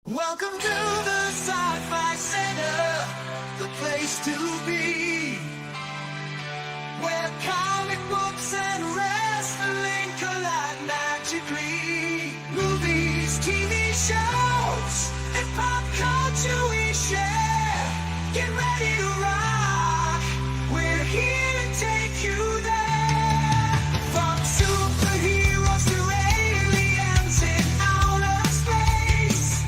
Welcome to the Sci-Fi Center, the place to be, where comic books and wrestling collide magically. Movies, TV shows, and pop culture we share. Get ready to rock, we're here to take you there. From superheroes to aliens in outer space,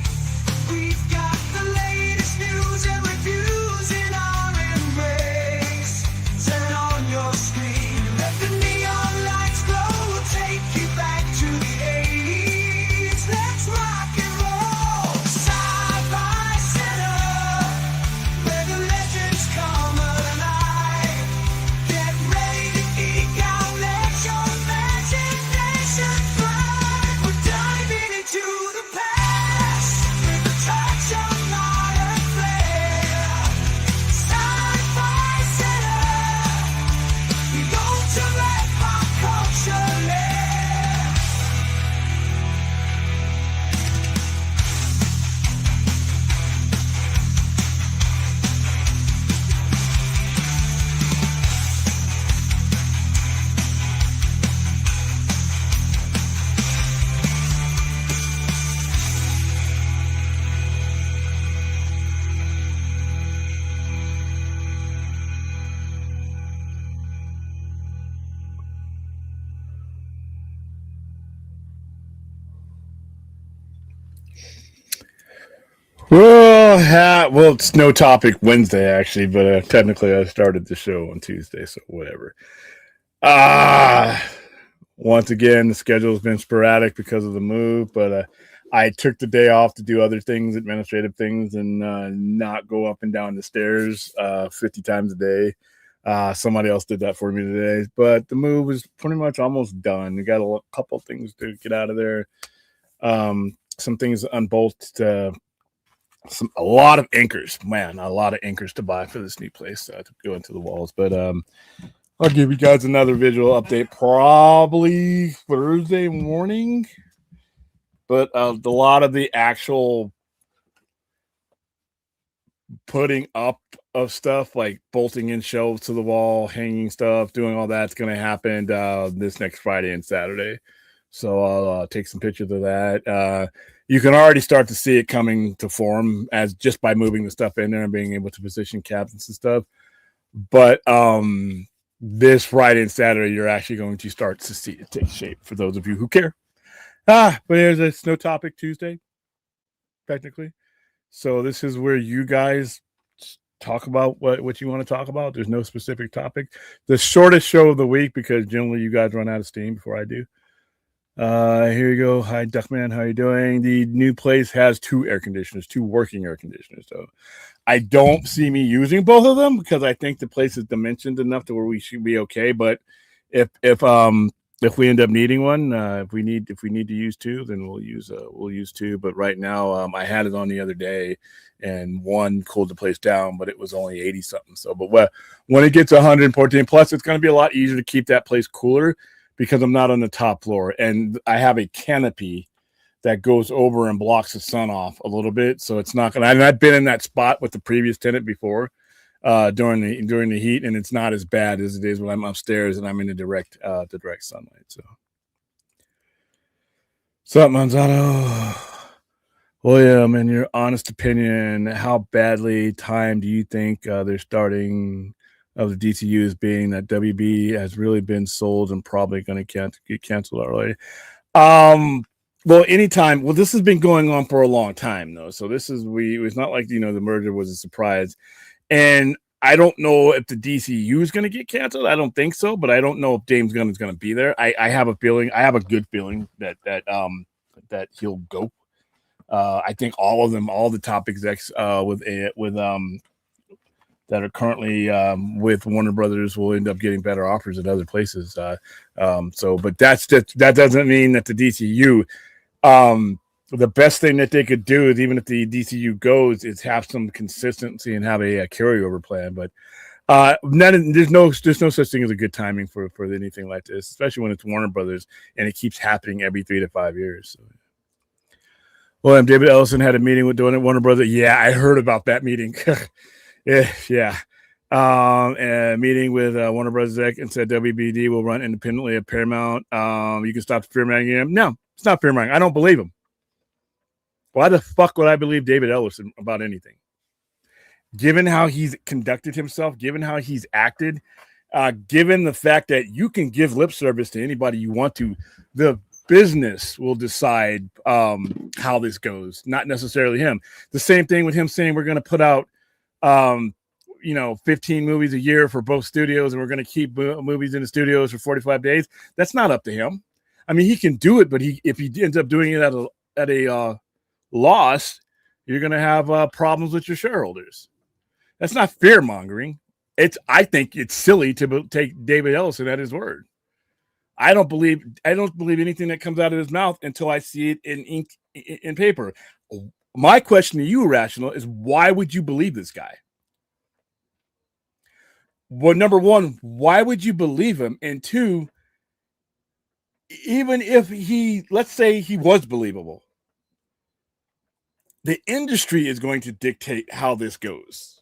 we've got the latest news and reviews in our embrace. Turn on your screen, let the neon lights glow. We'll take you back to the 80s. Let's rock and roll. Sci-Fi Center, where the legends come alive. Get ready to geek out, let your imagination fly. We're diving into the past with a touch of modern flair. Sci-Fi Center, we go to let pop culture live. Well, it's no topic Wednesday actually, but technically I started the show on Tuesday, so whatever. Once again, the schedule has been sporadic because of the move, but I took the day off to do other things, administrative things, and not go up and down the stairs 50 times a day. Somebody else did that for me today, but the move is pretty much almost done. We got a couple things to get out of there. Some things unbolt. A lot of anchors, a lot of anchors to buy for this new place to go into the walls. But I'll give you guys another visual update probably Thursday morning. But a lot of the actual putting up of stuff, like bolting in shelves to the wall, hanging stuff, doing all that's going to happen this next Friday and Saturday. So I'll take some pictures of that. You can already start to see it coming to form as just by moving the stuff in there and being able to position cabinets and stuff. But this Friday and Saturday, you're actually going to start to see it take shape for those of you who care. But here's a Snow Topic Tuesday, technically. So this is where you guys talk about what you want to talk about. There's no specific topic. The shortest show of the week, because generally you guys run out of steam before I do. Here you go. Hi, Duckman. How are you doing? The new place has two working air conditioners. So I don't see me using both of them because I think the place is dimensioned enough to where we should be okay. But if we end up needing one, if we need to use two, then we'll use two. But right now, I had it on the other day, and one cooled the place down, but it was only 80 something. So, but when it gets 114 plus, it's going to be a lot easier to keep that place cooler, because I'm not on the top floor and I have a canopy that goes over and blocks the sun off a little bit. So it's not going to, and I've been in that spot with the previous tenant before during the heat, and it's not as bad as it is when I'm upstairs and I'm in the direct sunlight. So something, Manzano. William, in your honest opinion, how badly timed do you think they're starting of the DCUs, being that WB has really been sold and probably going to get canceled already? Well, anytime. Well, this has been going on for a long time, though. So it's not like, the merger was a surprise. And I don't know if the DCU is going to get canceled. I don't think so, but I don't know if James Gunn is going to be there. I have a good feeling that he'll go. I think all the top execs that are currently with Warner Brothers will end up getting better offers at other places. But that doesn't mean that the DCU, the best thing that they could do is, even if the DCU goes, is have some consistency and have a carryover plan. But there's no such thing as a good timing for anything like this, especially when it's Warner Brothers and it keeps happening every 3 to 5 years. So. Well, and David Ellison had a meeting with Warner Brothers. Yeah, I heard about that meeting. Yeah. And a meeting with Warner Brothers Exec and said WBD will run independently of Paramount. You can stop the fear mongering him. No, it's not fear mongering. I don't believe him. Why the fuck would I believe David Ellison about anything? Given how he's conducted himself, given how he's acted, given the fact that you can give lip service to anybody you want to, the business will decide how this goes, not necessarily him. The same thing with him saying we're going to put out 15 movies a year for both studios, and we're going to keep movies in the studios for 45 days. That's not up to him. I mean, he can do it, but if he ends up doing it at a loss, you're going to have problems with your shareholders. That's not fear mongering. I think it's silly to take David Ellison at his word. I don't believe anything that comes out of his mouth until I see it in ink, in paper. My question to you, Rational, is why would you believe this guy? Well, number one, why would you believe him? And two, even if let's say he was believable, the industry is going to dictate how this goes.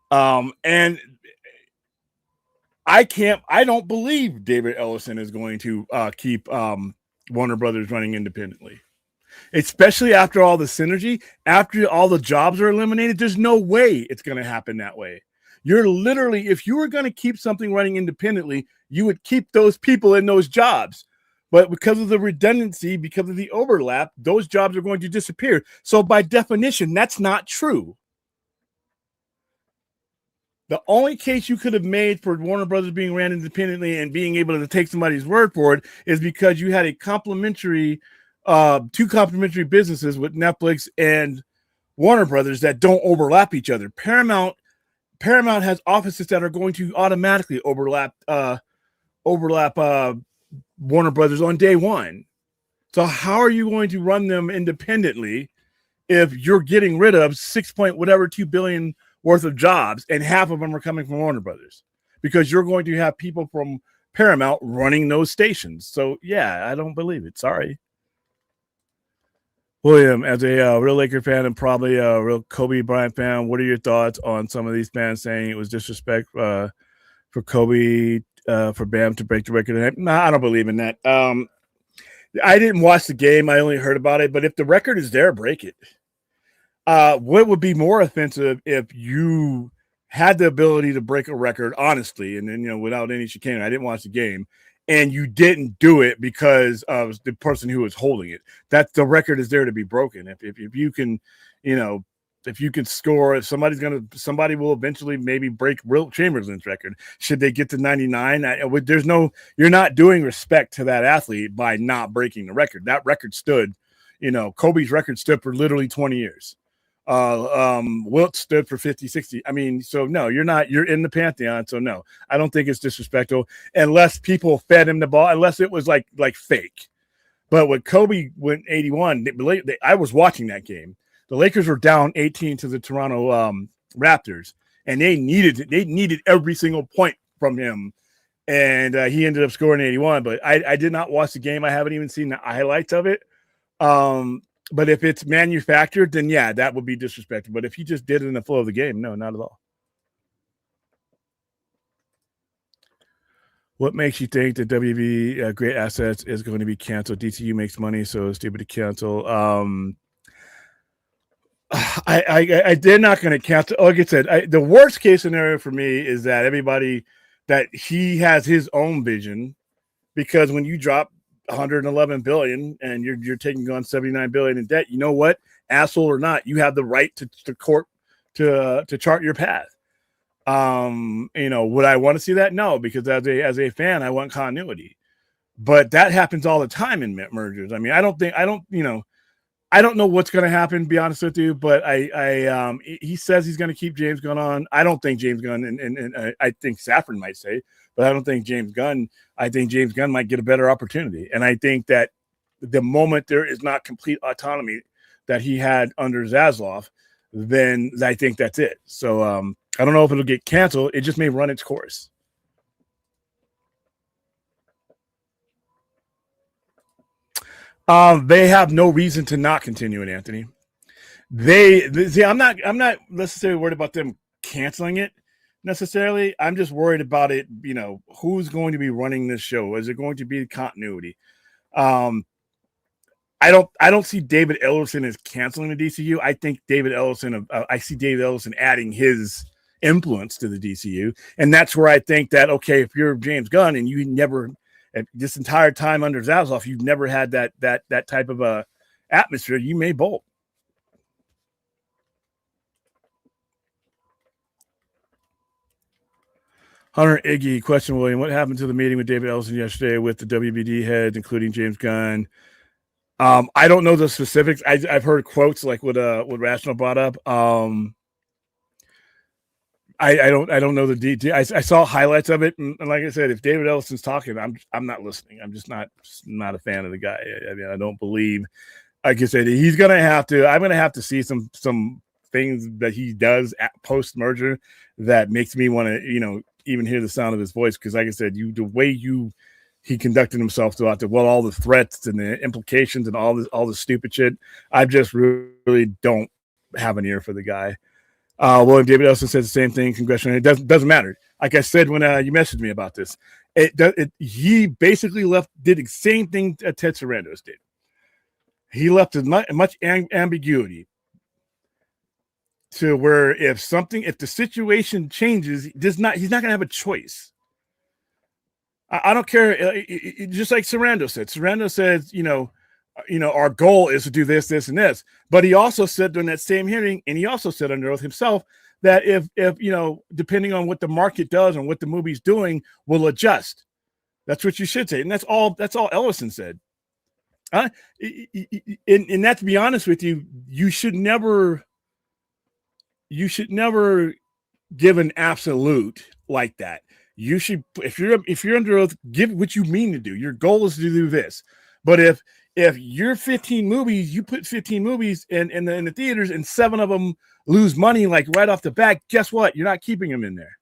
And I don't believe David Ellison is going to keep Warner Brothers running independently, especially after all the synergy, after all the jobs are eliminated. There's no way it's going to happen that way. You're literally, if you were going to keep something running independently, you would keep those people in those jobs. But because of the redundancy, because of the overlap, those jobs are going to disappear. So by definition, that's not true. The only case you could have made for Warner Brothers being ran independently and being able to take somebody's word for it is because you had two complementary businesses with Netflix and Warner Brothers that don't overlap each other. Paramount has offices that are going to automatically overlap Warner Brothers on day one. So how are you going to run them independently if you're getting rid of 2 billion worth of jobs and half of them are coming from Warner Brothers? Because you're going to have people from Paramount running those stations. So yeah, I don't believe it. Sorry. William, as a real Laker fan and probably a real Kobe Bryant fan, what are your thoughts on some of these fans saying it was disrespect for Kobe for Bam to break the record? Nah, I don't believe in that. I didn't watch the game. I only heard about it. But if the record is there, break it. What would be more offensive if you had the ability to break a record honestly, and then without any chicane? I didn't watch the game, and you didn't do it because of the person who was holding it. That the record is there to be broken. If you can, if you can score, if somebody will eventually maybe break Wilt Chamberlain's record. Should they get to 99? You're not doing respect to that athlete by not breaking the record. That record stood, Kobe's record stood for literally 20 years. Wilt stood for 50, 60. I mean, so no, you're in the pantheon. So no, I don't think it's disrespectful unless people fed him the ball, unless it was like fake. But when Kobe went 81, I was watching that game. The Lakers were down 18 to the Toronto Raptors, and they needed every single point from him. And he ended up scoring 81, but I did not watch the game. I haven't even seen the highlights of it. But if it's manufactured, then yeah, that would be disrespectful. But if he just did it in the flow of the game, no, not at all. What makes you think that WB Great Assets is going to be canceled? DCU makes money, so it's stupid to cancel. They're not going to cancel. Like I said, the worst case scenario for me is that he has his own vision, because when you drop 111 billion and you're taking on 79 billion in debt, you know what, asshole or not, you have the right to court to chart your path. Would I want to see that? No, because as a fan, I want continuity. But that happens all the time in mergers. I mean, I don't know what's going to happen, to be honest with you, but he says he's going to keep James Gunn on. I don't think James Gunn, and I think Safran might say, but I don't think James Gunn. I think James Gunn might get a better opportunity. And I think that the moment there is not complete autonomy that he had under Zaslav, then I think that's it. So I don't know if it'll get canceled. It just may run its course. They have no reason to not continue it, Anthony. They see. I'm not necessarily worried about them canceling it necessarily. I'm just worried about it. You know, who's going to be running this show? Is it going to be continuity? I don't see David Ellison as canceling the DCU. I think David Ellison. I see David Ellison adding his influence to the DCU, and that's where I think that okay, if you're James Gunn and you never this entire time under Zaslav, you've never had that type of a atmosphere, you may bolt. Hunter Iggy, question, William, what happened to the meeting with David Ellison yesterday with the WBD heads, including James Gunn? I don't know the specifics. I've heard quotes like what Rational brought up. I don't know the detail. I saw highlights of it, and like I said, if David Ellison's talking, I'm not listening. I'm just not a fan of the guy. I mean, I don't believe. Like I said, he's gonna have to. I'm gonna have to see some things that he does post merger that makes me want to, even hear the sound of his voice. Because, like I said, the way he conducted himself throughout all the threats and the implications and all the stupid shit, I just really don't have an ear for the guy. William David Ellison says the same thing. Congressional, it doesn't matter. Like I said when you messaged me about this, he basically did the same thing Ted Sarandos did. He left as much ambiguity to where if the situation changes, he's not going to have a choice. I don't care. Just like Sarando said. Sarando says, our goal is to do this, this, and this. But he also said during that same hearing, and he also said under oath himself, that if depending on what the market does and what the movie's doing, we'll adjust. That's what you should say. And that's all Ellison said. And that, to be honest with you, you should never give an absolute like that. You should, if you're under oath, give what you mean to do. Your goal is to do this. But if you're 15 movies, you put 15 movies in the theaters and 7 of them lose money like right off the bat, guess what? You're not keeping them in there.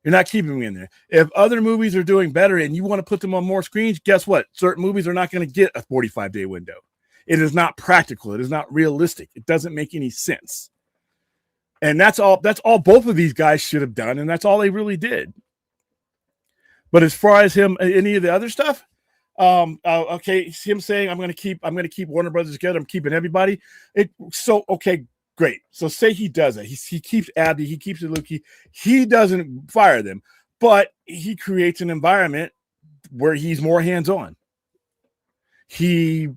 You're not keeping them in there. If other movies are doing better and you want to put them on more screens, guess what? Certain movies are not going to get a 45-day window. It is not practical. It is not realistic. It doesn't make any sense. And that's all both of these guys should have done, and that's all they really did. But as far as any of the other stuff, okay, him saying I'm gonna keep Warner Brothers together, I'm keeping everybody. Okay, great. So say he does it. He keeps Abby, he keeps Luki, he doesn't fire them, but he creates an environment where he's more hands-on. He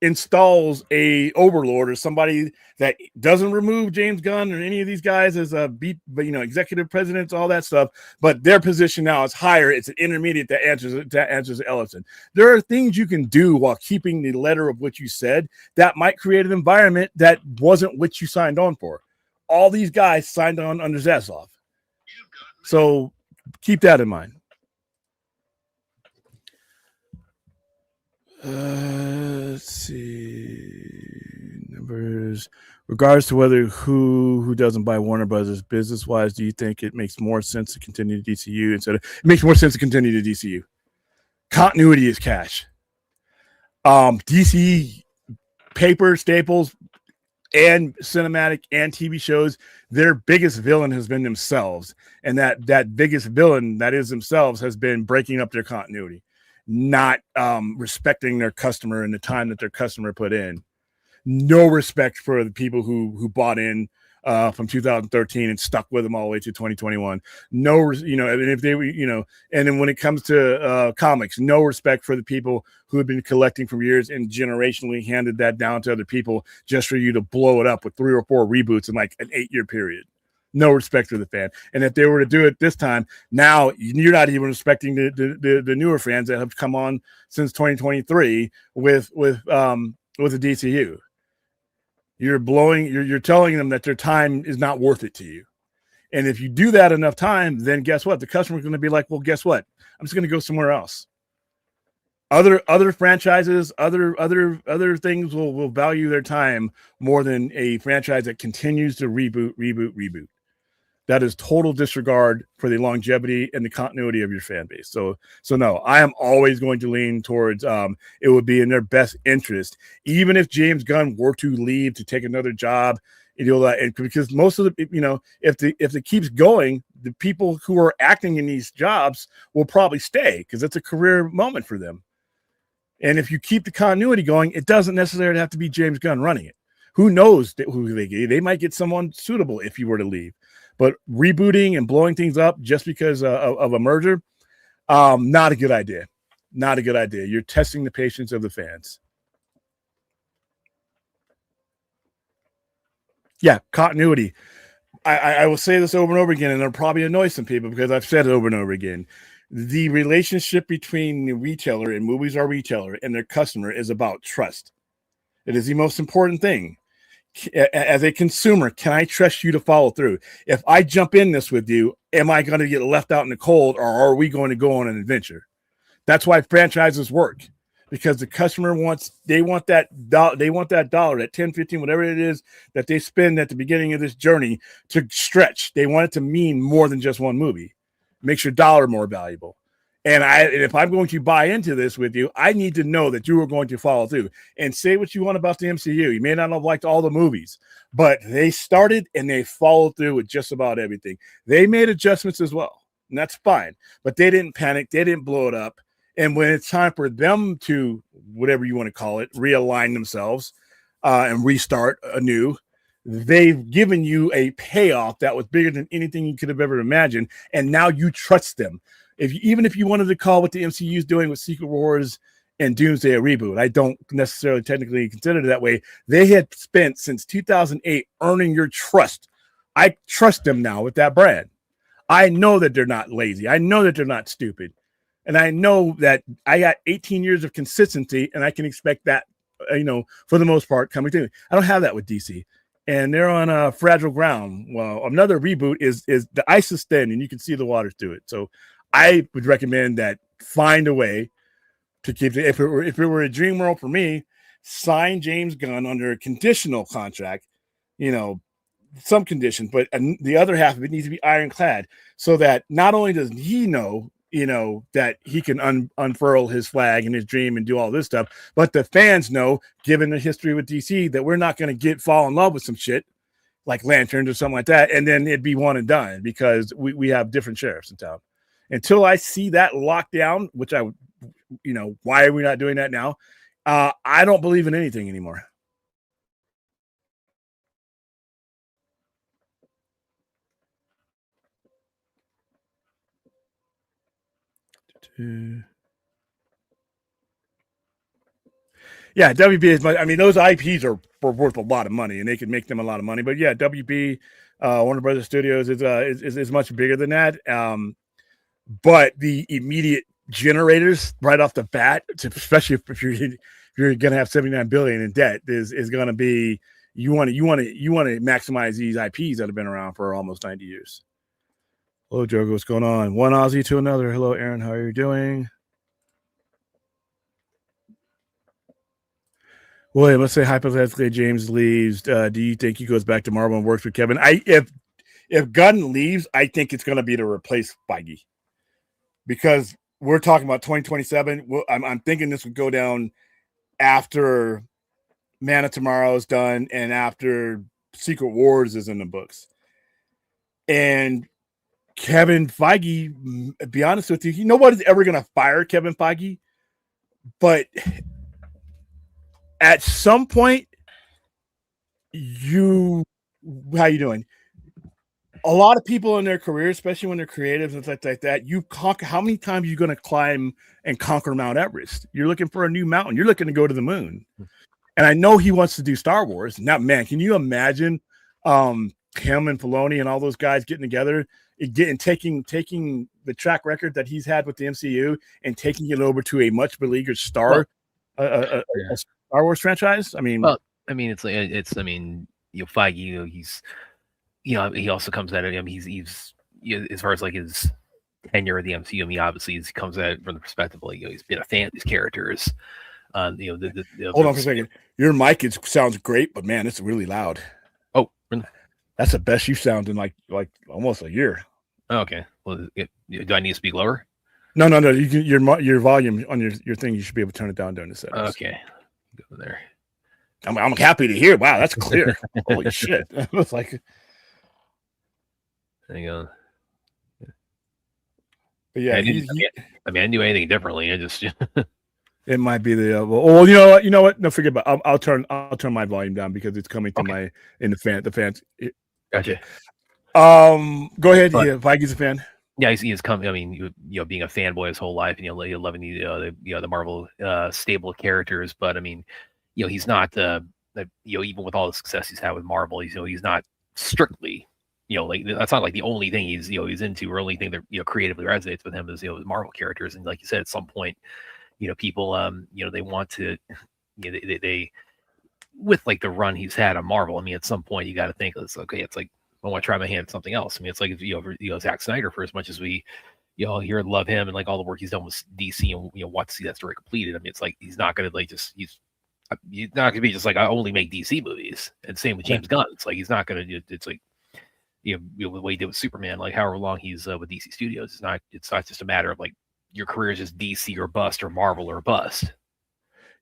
installs a overlord or somebody that doesn't remove James Gunn or any of these guys as executive presidents, all that stuff, but their position now is higher. It's an intermediate that answers Ellison. There are things you can do while keeping the letter of what you said that might create an environment that wasn't what you signed on for. All these guys signed on under Zaslav. So keep that in mind. Let's see numbers. Regards to whether who doesn't buy Warner Brothers business wise, do you think it makes more sense to continue the DCU instead of it makes more sense to continue the DCU? Continuity is cash. DC paper staples and cinematic and TV shows, their biggest villain has been themselves, and that biggest villain that is themselves has been breaking up their continuity. Not respecting their customer and the time that their customer put in. No respect for the people who bought in from 2013 and stuck with them all the way to 2021. No, and if they, and then when it comes to comics, no respect for the people who have been collecting for years and generationally handed that down to other people just for you to blow it up with 3 or 4 reboots in like an 8-year period. No respect for the fan. And if they were to do it this time, now you're not even respecting the newer fans that have come on since 2023 with the DCU. You're telling them that their time is not worth it to you. And if you do that enough time, then guess what? The customer's going to be like, well, guess what? I'm just going to go somewhere else. Other franchises, other things will value their time more than a franchise that continues to reboot. That is total disregard for the longevity and the continuity of your fan base. So no, I am always going to lean towards it would be in their best interest, even if James Gunn were to leave to take another job. And because most of the, if it keeps going, the people who are acting in these jobs will probably stay because it's a career moment for them. And if you keep the continuity going, it doesn't necessarily have to be James Gunn running it. Who knows who they get? They might get someone suitable if you were to leave. But rebooting and blowing things up just because of a merger, not a good idea. Not a good idea. You're testing the patience of the fans. Yeah, continuity. I will say this over and over again, and it'll probably annoy some people because I've said it over and over again. The relationship between the retailer, and movies are retailer, and their customer is about trust. It is the most important thing. As a consumer, can I trust you to follow through? If I jump in this with you, am I going to get left out in the cold, or are we going to go on an adventure? That's why franchises work, because the customer want that dollar, that 10, 15, whatever it is that they spend at the beginning of this journey to stretch. They want it to mean more than just one movie. Makes your dollar more valuable. And if I'm going to buy into this with you, I need to know that you are going to follow through. And say what you want about the MCU. You may not have liked all the movies, but they started and they followed through with just about everything. They made adjustments as well, and that's fine. But they didn't panic. They didn't blow it up. And when it's time for them to, whatever you want to call it, realign themselves and restart anew, they've given you a payoff that was bigger than anything you could have ever imagined. And now you trust them. Even if you wanted to call what the MCU is doing with Secret Wars and Doomsday a reboot, I don't necessarily technically consider it that way. They had spent since 2008 earning your trust. I trust them now with that brand. I know that they're not lazy. I know that they're not stupid. And I know that I got 18 years of consistency, and I can expect that, for the most part, coming to me. I don't have that with DC. And they're on fragile ground. Well, another reboot is the ice is thin, and you can see the water through it. So I would recommend that find a way to keep it. If it were a dream world for me, sign James Gunn under a conditional contract, some conditions, but the other half of it needs to be ironclad so that not only does he know, that he can unfurl his flag and his dream and do all this stuff, but the fans know, given the history with DC, that we're not going to fall in love with some shit like Lanterns or something like that, and then it'd be one and done because we have different sheriffs in town. Until I see that locked down, which I would, why are we not doing that now? I don't believe in anything anymore. Yeah, WB is much. I mean, those IPs are worth a lot of money, and they can make them a lot of money. But yeah, WB, Warner Brothers Studios is much bigger than that. But the immediate generators right off the bat, especially if you're going to have $79 billion in debt, is going to be you want to maximize these IPs that have been around for almost 90 years. Hello, Joe. What's going on? One Aussie to another. Hello, Aaron. How are you doing? William, let's say hypothetically James leaves. Do you think he goes back to Marvel and works with Kevin? If Gunn leaves, I think it's going to be to replace Feige, because we're talking about 2027. I'm thinking this would go down after Man of Tomorrow is done and after Secret Wars is in the books. And Kevin Feige, to be honest with you, nobody's ever going to fire Kevin Feige, but at some point, how you doing? A lot of people in their career, especially when they're creatives and stuff like that, how many times are you going to climb and conquer Mount Everest? You're looking for a new mountain. You're looking to go to the moon. And I know he wants to do Star Wars. Now, man, can you imagine him and Filoni and all those guys getting together and taking the track record that he's had with the MCU and taking it over to a much beleaguered Star Wars franchise? I mean, Feige, he's, he also comes at it. I mean, he's as far as like his tenure of the MCU. I mean, obviously, he comes at it from the perspective of, like, he's been a fan of these characters. Hold on for a second. Your mic sounds great, but man, it's really loud. Oh, really? That's the best you sound in like almost a year. Oh, okay. Well, do I need to speak lower? No. You can your volume on your thing. You should be able to turn it down during the settings. Okay. Go there. I'm happy to hear. Wow, that's clear. Holy shit! It's like, Hang on. but yeah, I didn't do anything differently. I just it might be the well, you know what? No, forget about it. I'll turn my volume down because it's coming through okay. the fans. Gotcha. Go ahead. But, yeah, Vikings a fan. Yeah, he's come. I mean, you know, being a fanboy his whole life, and loving the Marvel stable of characters. But I mean, you know, he's not even with all the success he's had with Marvel, he's not strictly, like that's not like the only thing he's into, or only thing that creatively resonates with him is his Marvel characters. And like you said, at some point, people they want to, they with like the run he's had on Marvel. I mean, at some point you got to think it's okay. It's like I want to try my hand at something else. I mean, it's like Zack Snyder, for as much as we hear and love him and like all the work he's done with DC and want to see that story completed. I mean, it's like he's not going to like just he's not going to be just like I only make DC movies. And same with James Gunn. It's like he's not going to. It's like the way he did with Superman, like however long he's with DC Studios. It's not just a matter of like your career is just DC or bust or Marvel or bust.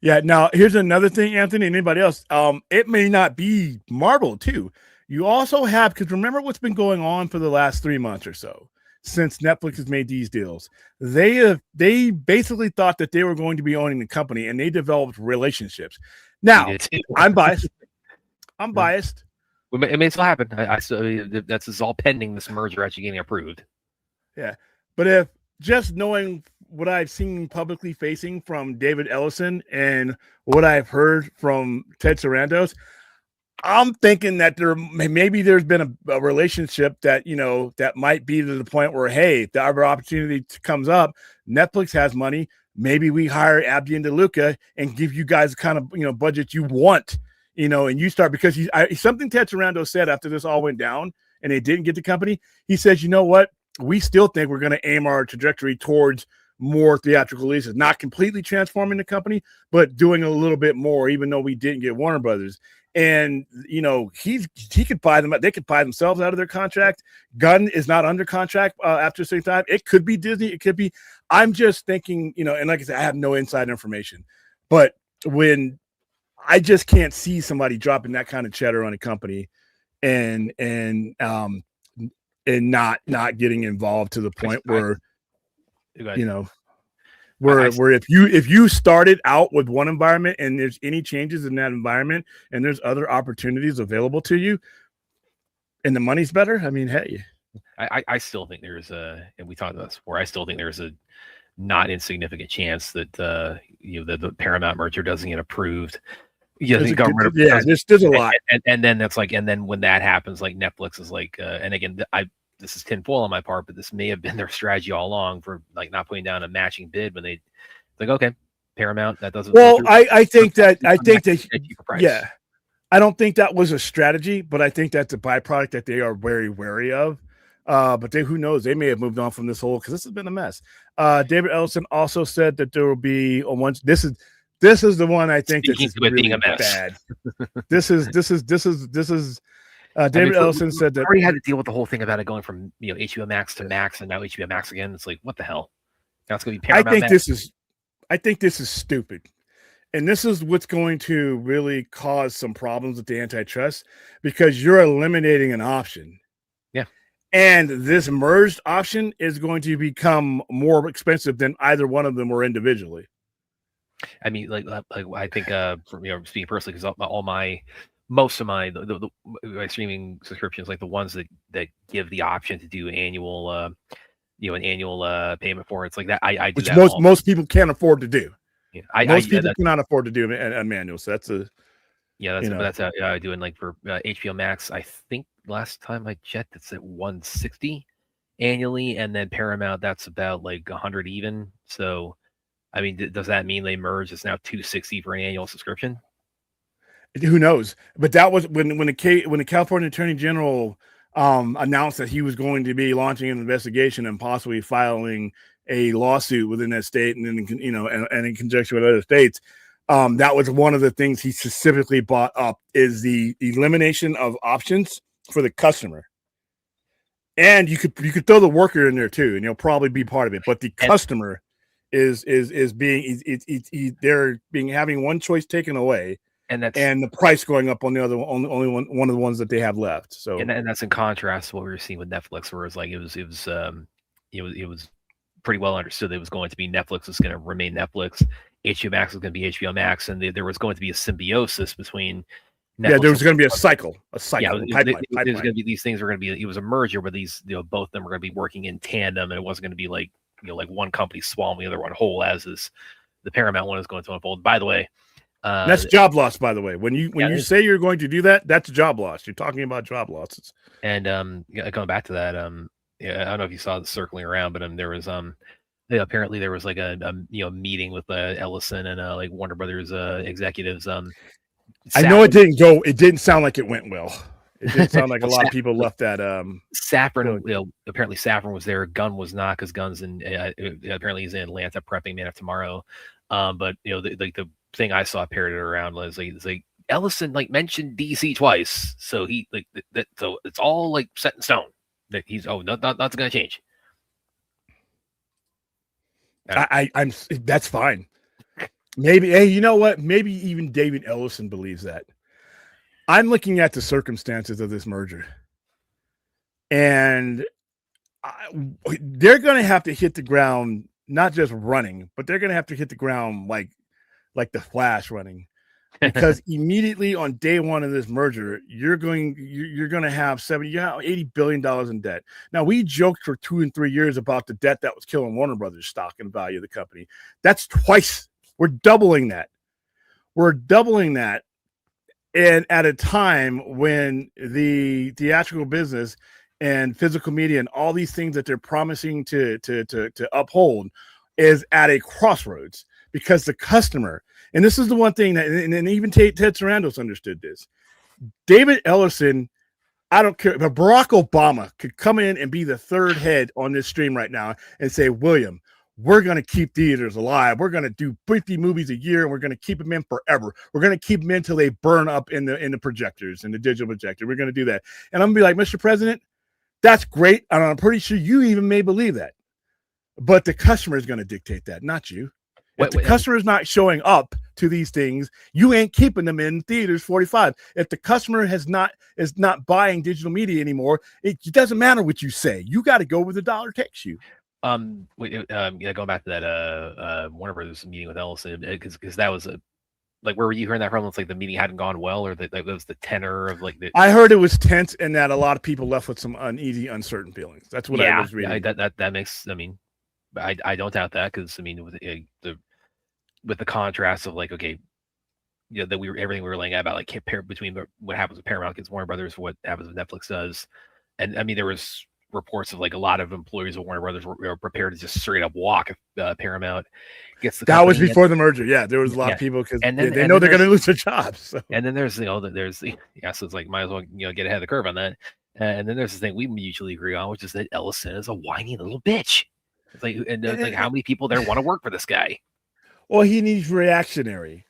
Yeah. Now here's another thing, Anthony. And anybody else? It may not be Marvel too. You also have, because remember what's been going on for the last 3 months or so since Netflix has made these deals. They basically thought that they were going to be owning the company, and they developed relationships. Now, I'm biased. I'm biased. It may still happen. That's all pending this merger actually getting approved. Yeah, but if just knowing what I've seen publicly facing from David Ellison and what I've heard from Ted Sarandos, I'm thinking that there's been a relationship that, that might be to the point where, hey, if the other opportunity comes up, Netflix has money. Maybe we hire Abdi and DeLuca and give you guys the kind of, budget you want, and you start, because something Ted Sarandos said after this all went down and they didn't get the company. He says, you know what? We still think we're going to aim our trajectory towards more theatrical releases, not completely transforming the company, but doing a little bit more, even though we didn't get Warner Brothers. And he could buy them. They could buy themselves out of their contract. Gunn is not under contract after a certain time. It could be Disney. It could be. I'm just thinking, and like I said, I have no inside information, but when I just can't see somebody dropping that kind of cheddar on a company and not getting involved to the point where where if you started out with one environment and there's any changes in that environment and there's other opportunities available to you and the money's better, I mean, hey. I still think there's and we talked about this before, I still think there's a not insignificant chance that the Paramount merger doesn't get approved. There's a lot. And then that's like, and then when that happens, like Netflix is like, and again, this is tinfoil on my part, but this may have been their strategy all along for like not putting down a matching bid when they like, okay, Paramount, that doesn't. Well, I think yeah, I don't think that was a strategy, but I think that's a byproduct that they are very wary of. But who knows? They may have moved on from this whole, because this has been a mess. David Ellison also said that there will be once. This is the one I think that's really bad. This is David Ellison said that already had to deal with the whole thing about it going from HBO Max to Max and now HBO Max again. It's like, what the hell? Now it's going to be Paramount. I think this is stupid, and this is what's going to really cause some problems with the antitrust, because you're eliminating an option. Yeah, and this merged option is going to become more expensive than either one of them were individually. I mean, like I think speaking personally, because most of my streaming subscriptions, like the ones that give the option to do annual an annual payment for, it's like that I do, which that most people can't afford to do. Yeah, most people cannot afford to do a manual, so that's that's how I do it. Like for HBO Max, I think last time I checked, it's at $160 annually, and then Paramount, that's about like 100 even. So I mean, does that mean they merge? It's now $260 for an annual subscription. Who knows? But that was when the California Attorney General announced that he was going to be launching an investigation and possibly filing a lawsuit within that state, and then and in conjunction with other states. That was one of the things he specifically brought up, is the elimination of options for the customer. And you could throw the worker in there too, and he'll probably be part of it. But the customer is being they're being having one choice taken away, and the price going up on the other only one of the ones that they have left. So and that's in contrast to what we were seeing with Netflix, where it's like it was pretty well understood that it was going to be Netflix is going to remain Netflix, HBO Max is going to be HBO Max, and there was going to be a symbiosis between Netflix, there was going to be a cycle. Yeah, pipeline. There's going to be these things were going to be. It was a merger, but these both of them were going to be working in tandem, and it wasn't going to be like like one company swallowing the other one whole, as is the Paramount one is going to unfold. By the way, that's job loss. By the way, when you say you're going to do that, that's job loss. You're talking about job losses. And going back to that, I don't know if you saw it circling around, but there was apparently there was like a meeting with Ellison and like Warner Brothers executives. I know it didn't sound like it went well. It didn't sound like a lot of people left that. Safran, apparently Safran was there. Gunn was not, because Gunn's apparently he's in Atlanta prepping Man of Tomorrow. But the thing I saw parroted around was like Ellison mentioned DC twice, so he so it's all set in stone that he's nothing's gonna change. I'm that's fine. Maybe, hey, you know what? Maybe even David Ellison believes that. I'm looking at the circumstances of this merger, and they're going to have to hit the ground, not just running, but they're going to have to hit the ground like the Flash running, because immediately on day one of this merger, you're going to have $80 billion in debt. Now, we joked for 2 and 3 years about the debt that was killing Warner Brothers stock and value of the company. That's twice. We're doubling that. And at a time when the theatrical business and physical media and all these things that they're promising to uphold is at a crossroads, because the customer, and this is the one thing that, and even Ted Sarandos understood this. David Ellison, I don't care, but Barack Obama could come in and be the third head on this stream right now and say, William, we're going to keep theaters alive. We're going to do 50 movies a year, and we're going to keep them in forever. We're going to keep them in until they burn up in the projectors, in the digital projector. We're going to do that. And I'm going to be like, Mr. President, that's great. And I'm pretty sure you even may believe that. But the customer is going to dictate that, not you. If the customer is not showing up to these things, you ain't keeping them in theaters 45. If the customer is not buying digital media anymore, it doesn't matter what you say. You got to go where the dollar takes you. Going back to that Warner Brothers meeting with Ellison, because that was where were you hearing that from? It's like the meeting hadn't gone well, or that was the tenor of I heard it was tense, and that a lot of people left with some uneasy, uncertain feelings. That's what I was reading. That makes. I mean, I don't doubt that, because I mean with the contrast of everything we were laying out about compare between what happens with Paramount against Warner Brothers, what happens with Netflix does, and I mean there was reports of a lot of employees of Warner Brothers were prepared to just straight up walk if Paramount gets the. That was before the merger. Yeah, there was a lot of people, because they know they're going to lose their jobs. So. And then there's so it's might as well get ahead of the curve on that. And then there's the thing we mutually agree on, which is that Ellison is a whiny little bitch. It's how many people there want to work for this guy? Well, he needs reactionary.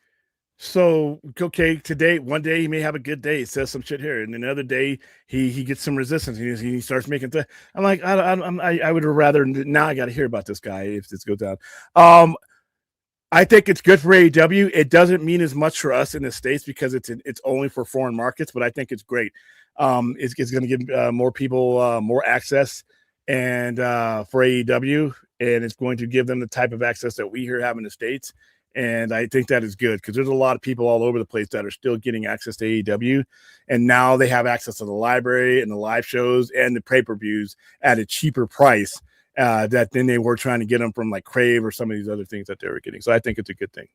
So, okay, one day he may have a good day. He says some shit here, and another day he gets some resistance. He starts making. I'm like, I would rather now. I got to hear about this guy if this goes down. I think it's good for AEW. It doesn't mean as much for us in the States, because it's only for foreign markets. But I think it's great. It's going to give more people more access, and for AEW, and it's going to give them the type of access that we here have in the States. And I think that is good, because there's a lot of people all over the place that are still getting access to AEW. And now they have access to the library and the live shows and the pay-per-views at a cheaper price that then they were trying to get them from Crave or some of these other things that they were getting. So I think it's a good thing.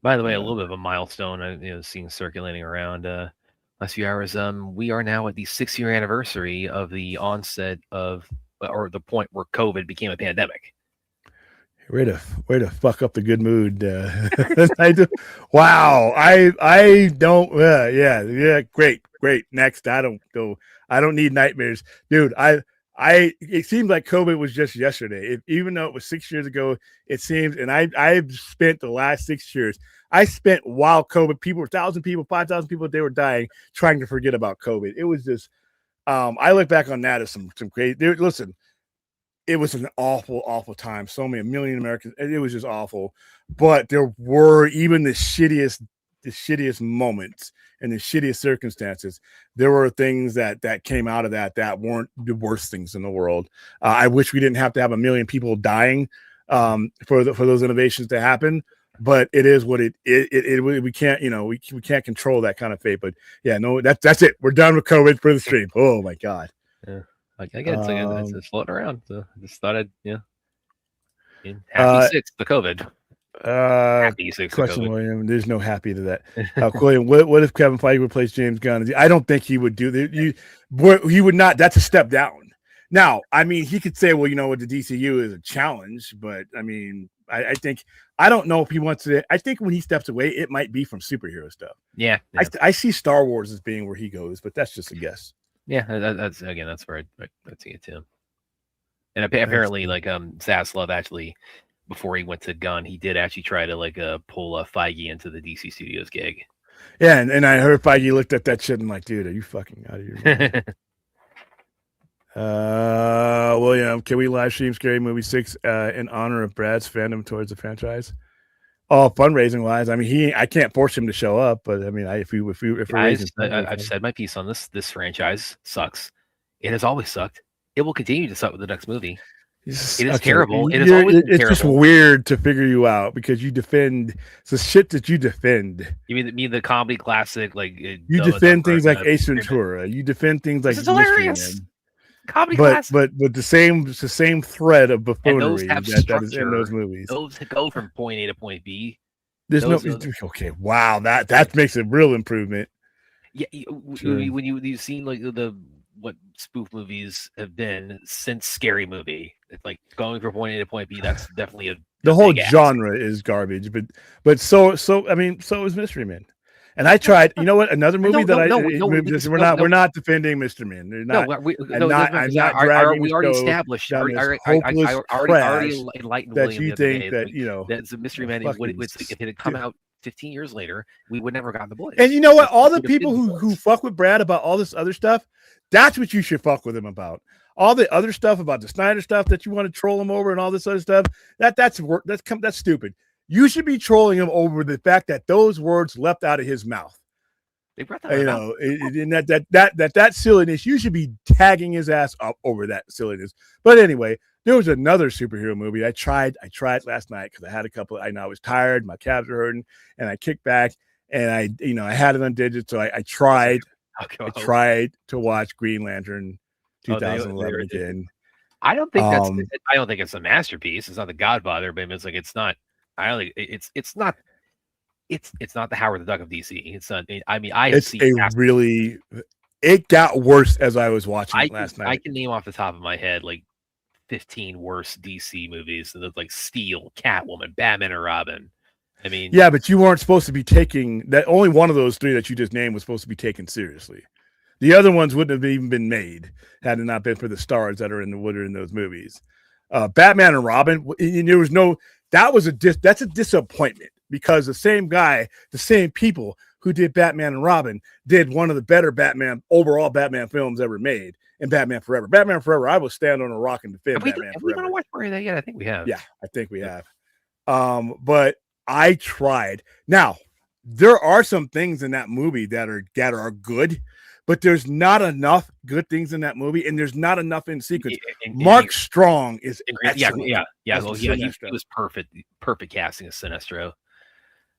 By the way, a little bit of a milestone seeing circulating around last few hours. We are now at the 6-year anniversary of the onset of, or the point where COVID became a pandemic. Way to fuck up the good mood. I do. Wow. I don't. Yeah. Great. Next. I don't need nightmares, dude. it seems like COVID was just yesterday. Even though it was 6 years ago, it seems, and I've spent the last 6 years. I spent while COVID, 1,000 people, 5,000 people, they were dying, trying to forget about COVID. It was just, I look back on that as some great. Listen, it was an awful, awful time. So many, a million Americans. It was just awful. But there were even the shittiest moments and the shittiest circumstances. There were things that came out of that weren't the worst things in the world. I wish we didn't have to have a million people dying for those innovations to happen. But it is what we can't, we can't control that kind of fate. But yeah, no, that's it. We're done with COVID for the stream. Oh my God. Yeah. It's just floating around. So I just thought I'd, happy 6th to COVID. Happy 6th question, to COVID. William. There's no happy to that. William, what if Kevin Feige replaced James Gunn? I don't think he would do that. He would not. That's a step down. Now, I mean, he could say, well, what the DCU is a challenge, but I mean, I think I don't know if he wants to. I think when he steps away, it might be from superhero stuff. Yeah. I see Star Wars as being where he goes, but that's just a guess. Yeah, that's where I see it too. And apparently, like Zaslav actually, before he went to Gunn, he did actually try to pull Feige into the DC Studios gig. Yeah, and I heard Feige looked at that shit and like, dude, are you fucking out of your mind? William, can we live stream Scary Movie 6 in honor of Brad's fandom towards the franchise? Oh, fundraising wise, I mean, I can't force him to show up, but I mean, if I've said my piece on this. This franchise sucks. It has always sucked. It will continue to suck with the next movie. It is terrible. It is always it's terrible. Just weird to figure you out because you defend the shit that you defend. You mean the comedy classic, like you defend things like Ace Ventura. You defend things like this is hilarious. Comedy classic. But the same thread of buffoonery that is in those movies. Those go from point A to point B. Okay. Wow, that makes a real improvement. Yeah, when you've seen like what spoof movies have been since Scary Movie, it's like going from point A to point B. That's definitely the whole genre is garbage. But so I mean, so is Mystery Men. And I tried. You know what? Another movie we're not defending Mr. Men. I'm not dragging. We already established. Already enlightened that William you think that that's the Mystery Men. If it had come out 15 years later, we would never gotten the boys. And you know what? All the people who fuck with Brad about all this other stuff, that's what you should fuck with him about. All the other stuff about the Snyder stuff that you want to troll him over and all this other stuff, that's stupid. You should be trolling him over the fact that those words left out of his mouth. They brought that out. And that silliness, you should be tagging his ass up over that silliness. But anyway, there was another superhero movie. I tried last night because I had a couple. I was tired, my calves were hurting, and I kicked back and I had it on digit. So I tried to watch Green Lantern 2011 again. I don't think it's a masterpiece. It's not The Godfather, but it's like it's not. I don't think it's not the Howard the Duck of DC. It's not. I mean, it got worse as I was watching last night. I can name off the top of my head like 15 worse DC movies. So like Steel, Catwoman, Batman, and Robin. I mean, yeah, but you weren't supposed to be taking that. Only one of those three that you just named was supposed to be taken seriously. The other ones wouldn't have even been made had it not been for the stars that are in those movies. Batman and Robin. And there was no. That's a disappointment because the same guy, the same people who did Batman and Robin did one of the better overall Batman films ever made in Batman Forever. Batman Forever, I will stand on a rock and defend Batman Forever. Have we gonna watch more of that yet? I think we have. Yeah, I think we have. But I tried. Now, there are some things in that movie that are good, but there's not enough good things in that movie, and there's not enough in sequence. Mark Strong is excellent. Yeah. He was perfect casting of Sinestro.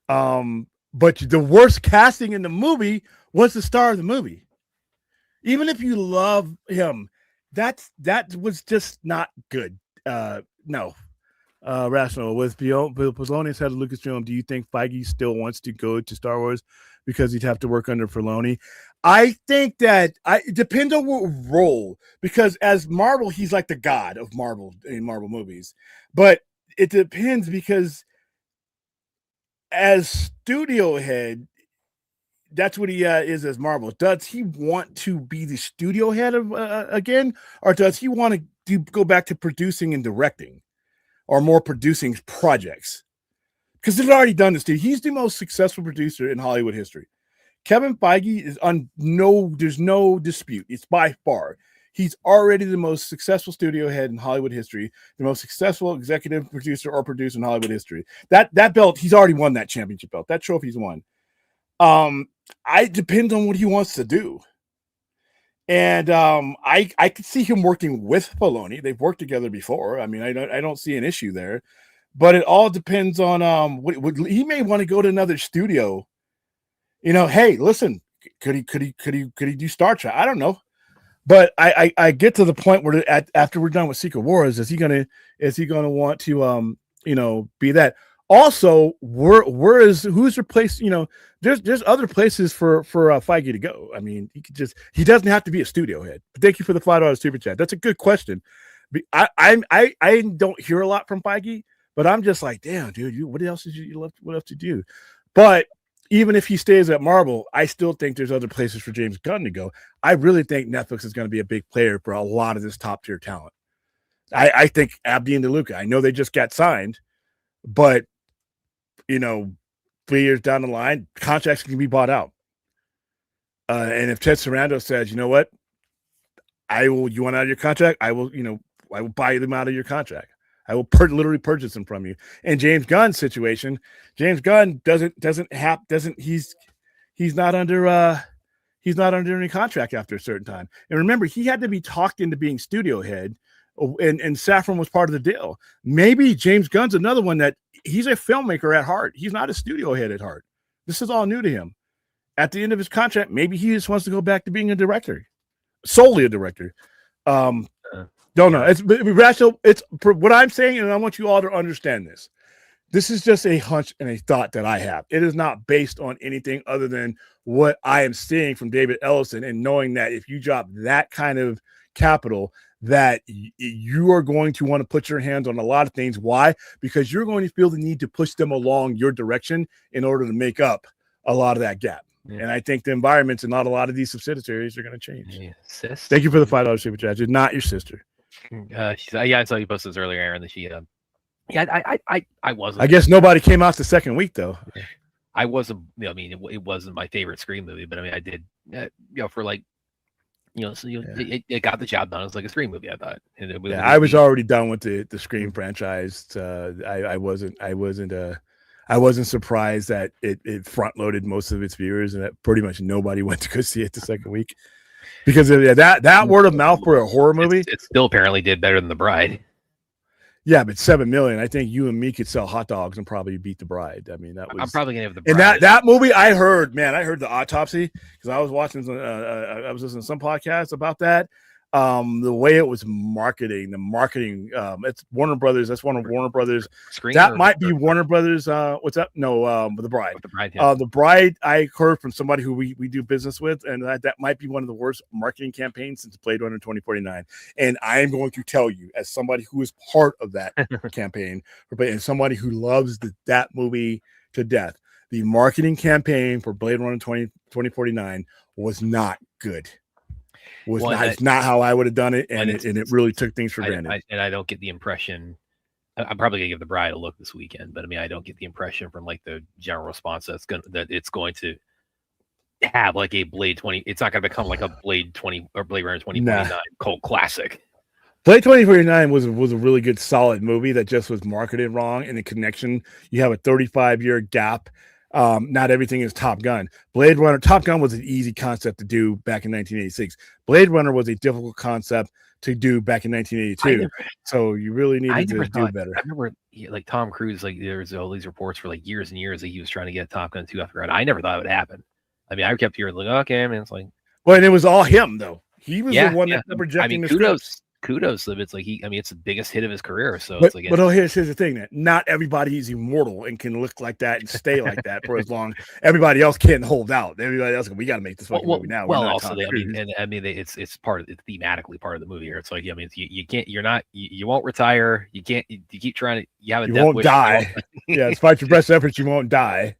But the worst casting in the movie was the star of the movie. Even if you love him, that was just not good. No. Rational with Filoni's head of Lucasfilm. Do you think Feige still wants to go to Star Wars because he'd have to work under Filoni? I think that it depends on what role, because as Marvel, he's like the god of Marvel in Marvel movies. But it depends because as studio head, that's what he is as Marvel. Does he want to be the studio head of again, or does he want to go back to producing and directing, or more producing projects? Because he's already done this, dude. He's the most successful producer in Hollywood history. Kevin Feige is there's no dispute. It's by far. He's already the most successful studio head in Hollywood history, the most successful executive producer or producer in Hollywood history. That belt, he's already won that championship belt. That trophy's won. I depends on what he wants to do. And I could see him working with Filoni. They've worked together before. I mean, I don't see an issue there. But it all depends on what he may want to go to another studio. You know, hey, listen, could he do Star Trek? I don't know. But I get to the point where after we're done with Secret Wars, is he gonna want to be that? Also, who's replaced? You know, there's other places for Feige to go. I mean, he doesn't have to be a studio head. But thank you for the $5 super chat. That's a good question. I don't hear a lot from Feige, but I'm just like, damn, dude, what else did you left? What else to do? But even if he stays at Marvel, I still think there's other places for James Gunn to go. I really think Netflix is going to be a big player for a lot of this top tier talent. I think Abdi and DeLuca, I know they just got signed, but 3 years down the line, contracts can be bought out. And if Ted Sarandos says, you know what, you want out of your contract? I will buy them out of your contract. I will literally purchase them from you. And James Gunn's situation, James Gunn he's not under any contract after a certain time. And remember, he had to be talked into being studio head, and Saffron was part of the deal. Maybe James Gunn's another one that he's a filmmaker at heart. He's not a studio head at heart. This is all new to him. At the end of his contract, maybe he just wants to go back to being a director, solely a director. Don't know. It's rational. It's what I'm saying, and I want you all to understand this. This is just a hunch and a thought that I have. It is not based on anything other than what I am seeing from David Ellison, and knowing that if you drop that kind of capital, that you are going to want to put your hands on a lot of things. Why? Because you're going to feel the need to push them along your direction in order to make up a lot of that gap. Yeah. And I think the environments and not a lot of these subsidiaries are going to change. Yeah, thank you for the $5 super chat. It's not your sister. I saw you posted this earlier, Aaron. That she, I wasn't. I guess nobody came out the second week though. I wasn't. It wasn't my favorite Scream movie, but I mean, I did. For like, it got the job done. It was like a Scream movie. I thought. I was already done with the Scream franchise. I wasn't surprised that it front loaded most of its viewers, and that pretty much nobody went to go see it the second week. Because that word of mouth for a horror movie, it still apparently did better than The Bride. Yeah, but 7 million. I think you and me could sell hot dogs and probably beat The Bride. I mean, that was. I'm probably gonna have The Bride. And that movie, I heard the autopsy because I was watching. I was listening to some podcasts about that. The way it was marketing, it's Warner Brothers. That's one of Warner Brothers. That might be Warner Brothers. What's up? No, The Bride. The Bride. Yeah. The Bride. I heard from somebody who we do business with, and that might be one of the worst marketing campaigns since Blade Runner 2049. And I am going to tell you, as somebody who is part of that campaign, and somebody who loves that movie to death, the marketing campaign for Blade Runner 2049 was not good. It's not how I would have done it, and it really took things for granted. I don't get the impression. I'm probably gonna give The Bride a look this weekend, but I mean, I don't get the impression from like the general response that it's going to have like a Blade 20. It's not gonna become like a Blade 20 or Blade Runner 2049 cult classic. Blade 2049 was a really good, solid movie that just was marketed wrong. In the connection, you have a 35-year gap. Not everything is Top Gun. Blade Runner, Top Gun was an easy concept to do back in 1986. Blade Runner was a difficult concept to do back in 1982. So you really needed to do better. I remember like Tom Cruise, like there's all these reports for like years and years that he was trying to get Top Gun 2 after. I never thought it would happen. I mean, I kept hearing like, okay, man, it's like, well, and it was all him though. He was the one that kept projecting the script. Kudos. It's like it's the biggest hit of his career. So but, it's like, here's the thing: that not everybody is immortal and can look like that and stay like that for as long. Everybody else can't hold out. Everybody else, we got to make this fucking movie now. Well, also, it's part of it's thematically part of the movie here. It's like, you can't, you won't retire. You can't, you keep trying to, you have a you won't die. Yeah, despite your best efforts, you won't die.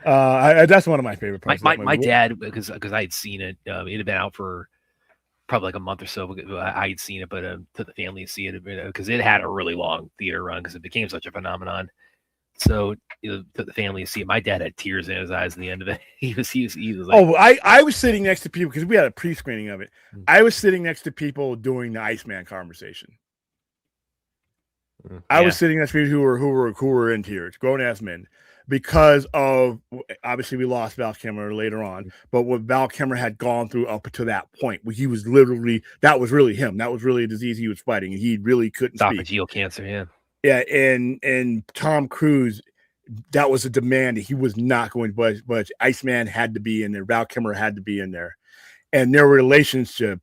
That's one of my favorite parts. My dad, because I had seen it. It had been out for probably like a month or so. I had seen it, but to the family to see it because it had a really long theater run because it became such a phenomenon. So to the family to see it, my dad had tears in his eyes at the end of it. He was like, oh, I was sitting next to people because we had a pre-screening of it. I was sitting next to people doing the Iceman conversation. I was sitting next to people who were in tears, grown ass men, because of obviously we lost Val Kilmer later on, but what Val Kilmer had gone through up to that point, where he was literally that was really him. That was really a disease he was fighting, and he really couldn't speak. Esophageal cancer, yeah. Yeah, and Tom Cruise, that was a demand that he was not going to budge. Iceman had to be in there. Val Kilmer had to be in there, and their relationship,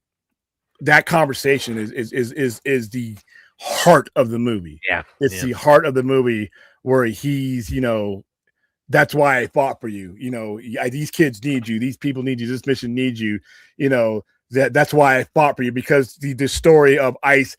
that conversation is the heart of the movie. Yeah, it's the heart of the movie where he's, that's why I fought for you. These kids need you. These people need you. This mission needs you. That's why I fought for you, because the story of Ice,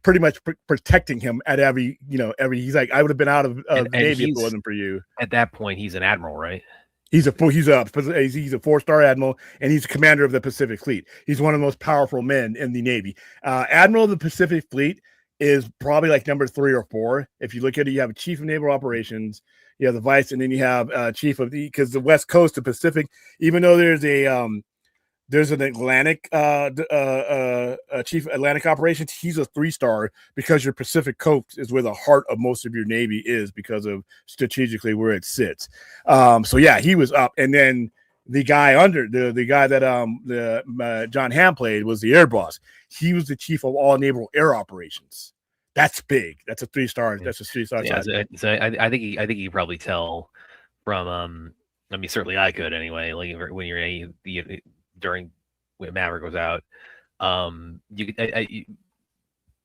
pretty much protecting him at every, he's like, I would have been out of the Navy if it wasn't for you. At that point, he's an admiral, right? He's a 4-star admiral, and he's a commander of the Pacific Fleet. He's one of the most powerful men in the Navy. Admiral of the Pacific Fleet is probably like number 3 or 4. If you look at it, you have a chief of naval operations, you have the vice, and then you have chief of because the West Coast, the Pacific, even though there's an Atlantic chief Atlantic operations, he's a 3-star because your Pacific Coast is where the heart of most of your Navy is because of strategically where it sits. So yeah, he was up, and then the guy under the guy that John Hamm played was the air boss. He was the chief of all naval air operations. That's big. That's a 3-star. That's a 3-star. Yeah, so I think you could probably tell from I mean, certainly I could anyway. Like when you're during when Maverick was out, you could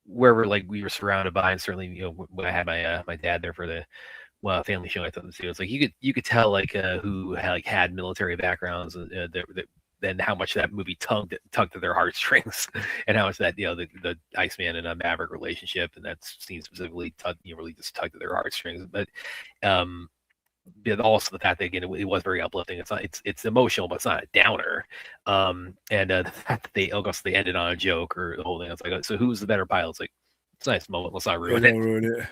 wherever like we were surrounded by, and certainly when I had my dad there for the family show I thought this was like you could tell like who had military backgrounds and how much that movie tugged at their heartstrings, and how much that the Iceman and Maverick relationship and that scene specifically really just tugged at their heartstrings. But also the fact that again it was very uplifting. It's emotional, but it's not a downer. And the fact that they ended on a joke or the whole thing. It's like, so who's the better pilot? It's like, it's a nice moment. Let's not ruin it.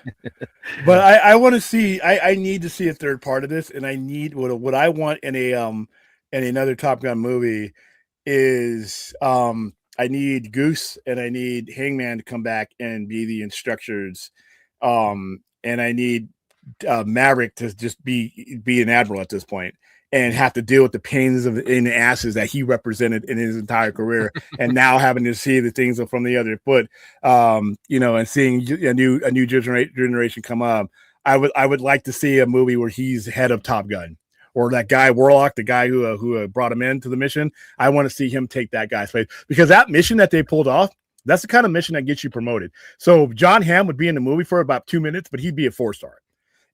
But I want to see. I need to see a third part of this, and I need what I want in another Top Gun movie is I need Goose and I need Hangman to come back and be the instructors, and I need Maverick to just be an admiral at this point and have to deal with the pains in the asses that he represented in his entire career, and now having to see the things from the other foot, and seeing a new generation come up. I would like to see a movie where he's head of Top Gun, or that guy Warlock, the guy who brought him into the mission. I want to see him take that guy's place, because that mission that they pulled off, that's the kind of mission that gets you promoted. So John Hamm would be in the movie for about 2 minutes, but he'd be a 4-star.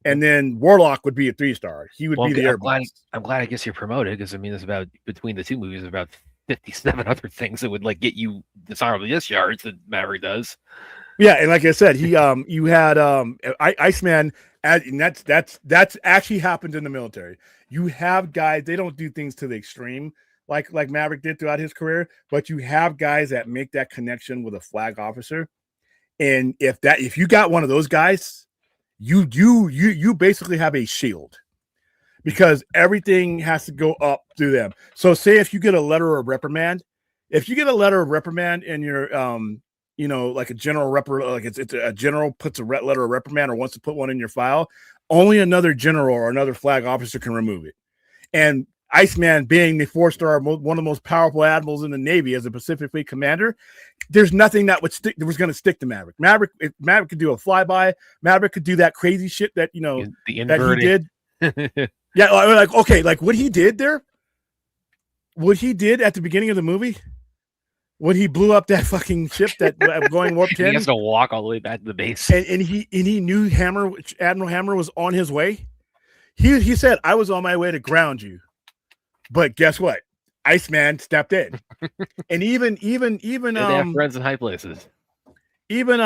And then Warlock would be a 3-star. He would be the air boss. I'm glad I guess you're promoted, because I mean, it's about between the two movies, about 57 other things that would like get you dishonorably discharged that Maverick does. Yeah, and like I said, he you had Iceman, and that's actually happened in the military. You have guys, they don't do things to the extreme like Maverick did throughout his career, but you have guys that make that connection with a flag officer. And if you got one of those guys, you basically have a shield, because everything has to go up through them. So say if you get a letter of reprimand, and you're like a general like it's a general puts a letter of reprimand or wants to put one in your file, only another general or another flag officer can remove it. And Iceman, being the 4-star, one of the most powerful admirals in the Navy as a Pacific Fleet commander, there's nothing that was going to stick to Maverick. Maverick could do a flyby. Maverick could do that crazy shit that that he did. Yeah, like okay, like what he did there, what he did at the beginning of the movie, when he blew up that fucking ship that going warp 10. He has to walk all the way back to the base, and he knew Admiral Hammer was on his way. He said, "I was on my way to ground you." But guess what? Iceman stepped in, and even they have friends in high places. Even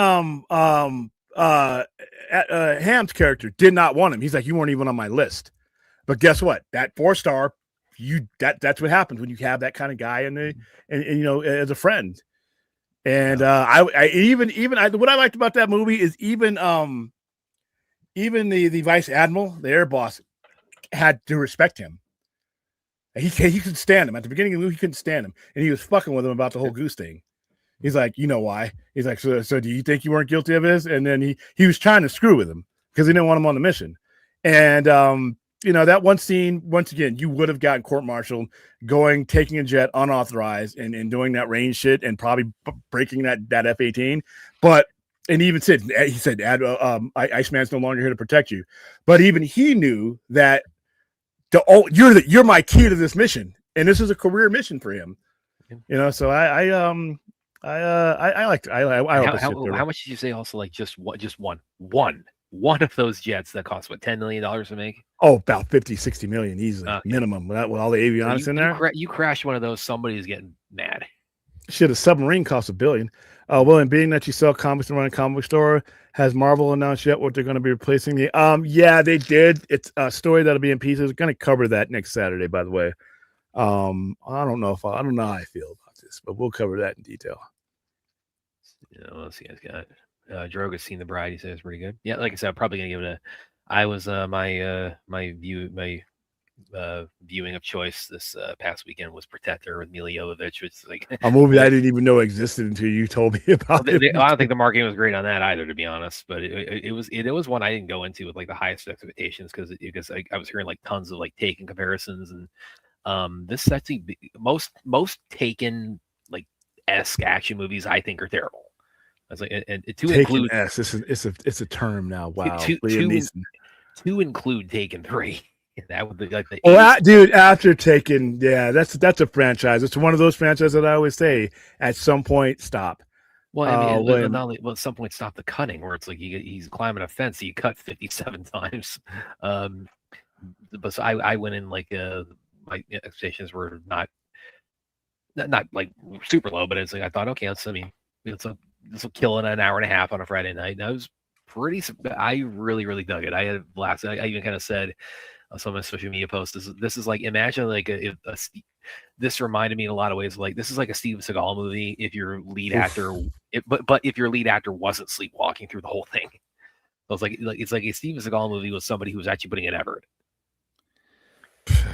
Ham's character did not want him. He's like, "You weren't even on my list." But guess what? That 4-star, that's what happens when you have that kind of guy and you know, as a friend. And I even what I liked about that movie is even the vice admiral, the air boss, had to respect him. He couldn't stand him at the beginning of the movie. He couldn't stand him, and he was fucking with him about the whole goose thing. He's like, you know why? He's like, so do you think you weren't guilty of this? And then he was trying to screw with him because he didn't want him on the mission. And you know, that one scene, once again, you would have gotten court-martialed, taking a jet unauthorized and doing that range shit and probably breaking that F-18. But and he even said, Iceman's no longer here to protect you. But even he knew that you're my key to this mission, and this is a career mission for him. You know, so I liked it. How much did you say? Also, like just one of those jets that cost what, $10 million to make? Oh, about 50-60 million easily, minimum. With all the avionics in there, you crash one of those, somebody's getting mad. Shit, a submarine costs $1 billion. Well, and being that you sell comics and run a comic book store, has Marvel announced yet what they're going to be replacing the? Yeah, they did. It's a story that'll be in pieces. We're going to cover that next Saturday, by the way. I don't know how I feel about this, but we'll cover that in detail. Yeah, let's see. I got Droga's seen The Bride. He says it's pretty good. Yeah, like I said, I'm probably gonna give it a. I was my viewing of choice this past weekend was Protector with Mila Jovovich, which is like a movie I didn't even know existed until you told me about it. I don't think the marketing was great on that either, to be honest. But it was one I didn't go into with like the highest expectations because I was hearing like tons of like Taken comparisons, and this is actually most Taken like esque action movies I think are terrible. I was like, and to Taken include S, it's a term now. Wow, to include Taken 3. That would be like the dude. After Taken, yeah, that's a franchise. It's one of those franchises that I always say at some point stop. Well, I mean, at some point stop the cutting, where it's like he's climbing a fence, so you cut 57 times. But so I went in like my expectations were not like super low, but it's like I thought, okay, this will kill in an hour and a half on a Friday night. And I was I really dug it. I had a blast. I even kind of said on some of my social media posts, this is like, imagine like this reminded me in a lot of ways like this is like a Steven Seagal movie if your lead actor, but if your lead actor wasn't sleepwalking through the whole thing. I was like it's like a Steven Seagal movie with somebody who was actually putting in effort.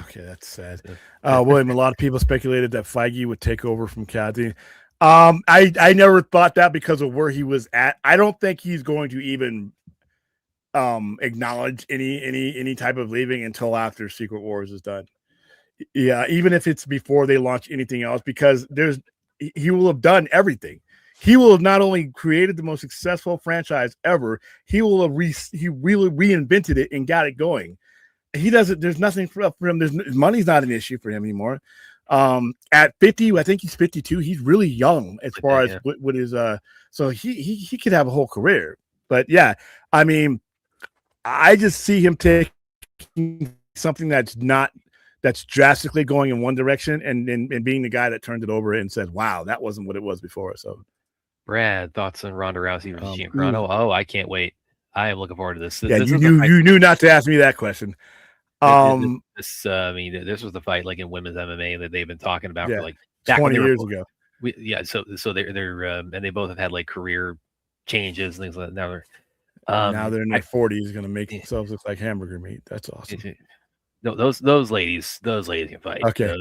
Okay, that's sad. William, a lot of people speculated that Feige would take over from Kathy. I never thought that because of where he was at. I don't think he's going to even acknowledge any type of leaving until after Secret Wars is done. Yeah, even if it's before they launch anything else, because he will have done everything. He will have not only created the most successful franchise ever, he will have he really reinvented it and got it going. He doesn't. There's nothing for him. Money's not an issue for him anymore. At 50, I think he's 52. He's really young as far as what his so he could have a whole career. But yeah, I mean, I just see him taking something that's drastically going in one direction and being the guy that turned it over and said, wow, that wasn't what it was before. So Brad, thoughts on Ronda Rousey versus Gina Carano? Oh, I can't wait. I am looking forward to this. Yeah, you knew not to ask me that question. This was the fight like in women's MMA that they've been talking about for like 20 years ago. So they're and they both have had like career changes and things like that. Now they're in their 40s, going to make themselves look like hamburger meat. That's awesome. No, those ladies can fight. Okay.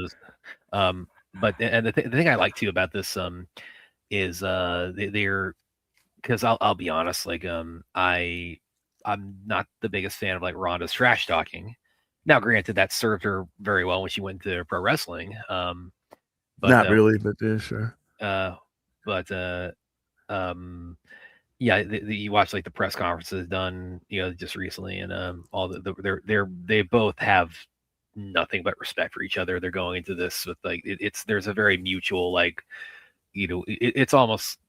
But the thing I like too about this is they're because I'll be honest, like I'm not the biggest fan of like Ronda's trash talking. Now, granted, that served her very well when she went to pro wrestling. But not really, but yeah, sure. Yeah, you watch like the press conferences done, just recently, and all they both have nothing but respect for each other. They're going into this with like there's a very mutual like, it's almost.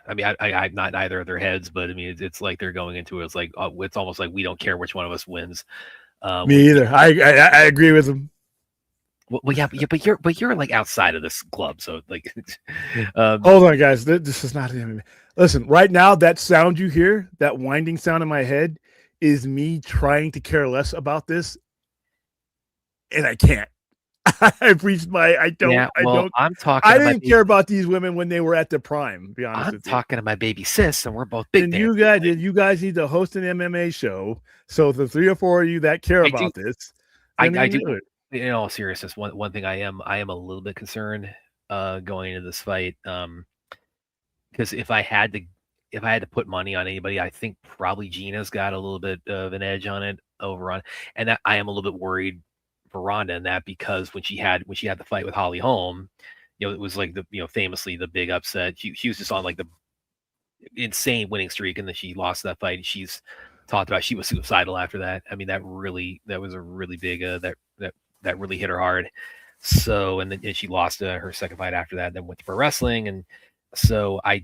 I mean, I'm not in either of their heads, but I mean, it's like they're going into it. It's like it's almost like we don't care which one of us wins. Me either. I agree with them. Well, yeah, but you're like outside of this club, so like. Hold on, guys. This is not MMA. Listen, right now, that sound you hear, that winding sound in my head, is me trying to care less about this and I can't. I've reached my. I don't. Yeah, well, I don't. I'm talking I to my didn't care about these women when they were at their prime. To be honest I'm with you. talking to my baby sis, and we're both big And fans. you guys need to host an MMA show. So the 3 or 4 of you that care I do. about this, I then do. do it. In all seriousness, one thing I am a little bit concerned going into this fight, because if I had to put money on anybody, I think probably Gina's got a little bit of an edge on it over on, and that I am a little bit worried for Ronda in that, because when she had the fight with Holly Holm, it was like famously the big upset. She was just on like the insane winning streak, and then she lost that fight. And she's talked about she was suicidal after that. I mean, that was a really big that really hit her hard. So, and then she lost her second fight after that, then went to pro wrestling. And so I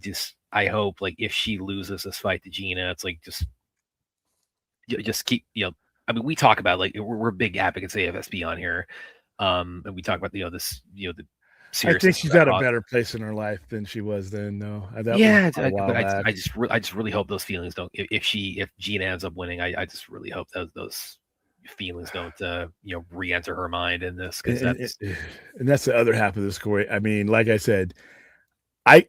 hope, like, if she loses this fight to Gina, it's like just keep, I mean, we talk about, like, we're big advocates of AFSB on here. And we talk about, this, the I think she's at a better place in her life than she was then, though. I just really hope those feelings don't. If Gina ends up winning, I just really hope those feelings don't re-enter her mind in this, because that's the other half of the story. I mean, like I said, I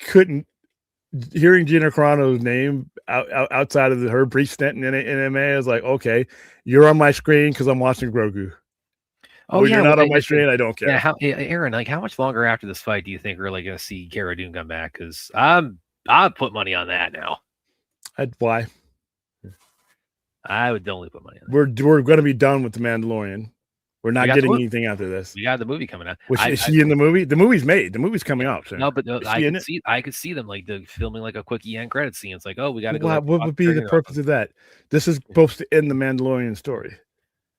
couldn't, hearing Gina Carano's name outside of her brief stint in MMA, I was like, okay, you're on my screen because I'm watching Grogu. Oh, yeah, you're not on my screen. I don't care. Yeah, Aaron, like, how much longer after this fight do you think we're like going to see Cara Dune come back? Because I'd put money on that now. Why? I would only put money on that. We're going to be done with The Mandalorian. We're not getting anything after this. We got the movie coming out. Is she in the movie? The movie's made. The movie's coming out. So. No, but I could see them like filming like a quick end credit scene. It's like, oh, we got to go. What would be the purpose of that? This is supposed to end the Mandalorian story.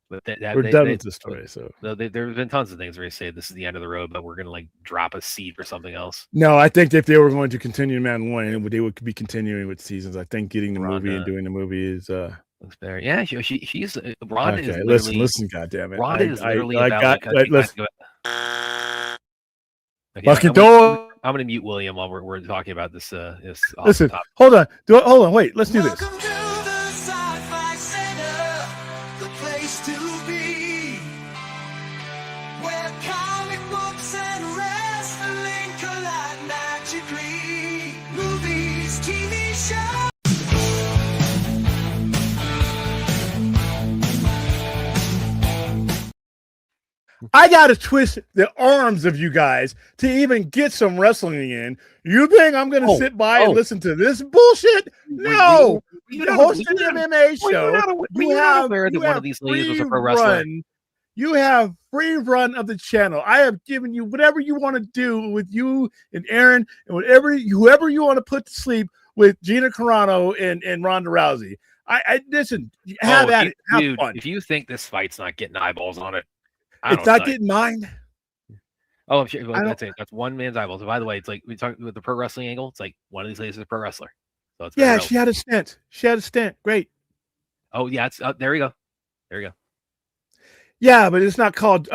But we're done with the story. So there's been tons of things where they say this is the end of the road, but we're gonna like drop a seed for something else. No, I think if they were going to continue Mandalorian, they would be continuing with seasons. I think getting the movie and doing the movie is looks better. Yeah, she's Ronda okay, is listen, goddamn it. Ronda is literally listen. Fucking door. I'm gonna mute William while we're talking about this. Listen, hold on, wait. Let's do this. To be where comic books and wrestling collide magically. Movies, TV shows. I gotta twist the arms of you guys to even get some wrestling in. You think I'm gonna sit by and listen to this bullshit? No, you host an MMA show. You have that one of these ladies was a pro wrestler. You have free run of the channel. I have given you whatever you want to do with you and Aaron and whoever you want to put to sleep with Gina Carano and Ronda Rousey. I listen. Have at it. Have fun. If you think this fight's not getting eyeballs on it, it's not getting mine. Oh, I'm sure. Well, that's it. That's one man's eyeballs. By the way, it's like we talked with the pro wrestling angle. It's like one of these ladies is a pro wrestler. So it's yeah, she had a stint. Great. Oh yeah, it's there we go. There we go. Yeah, but it's not called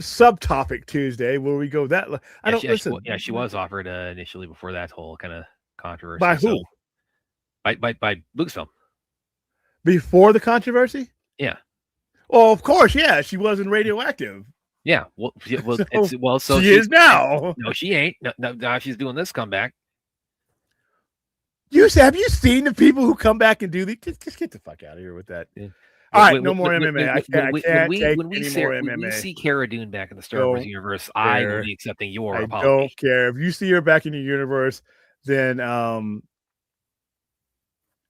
Subtopic Tuesday where we go that. I don't listen. She was offered initially before that whole kind of controversy. By who? By Lucasfilm. Before the controversy? Yeah. Oh, of course, yeah. She wasn't radioactive. Yeah. Well, so she is now. No, she ain't. No, now she's doing this comeback. Have you seen the people who come back and do the? Just get the fuck out of here with that. Yeah. All right, no more MMA. I can't take any more MMA. When we see Cara Dune back in the Star Wars universe, I will be accepting your apology. I don't care. If you see her back in the universe, then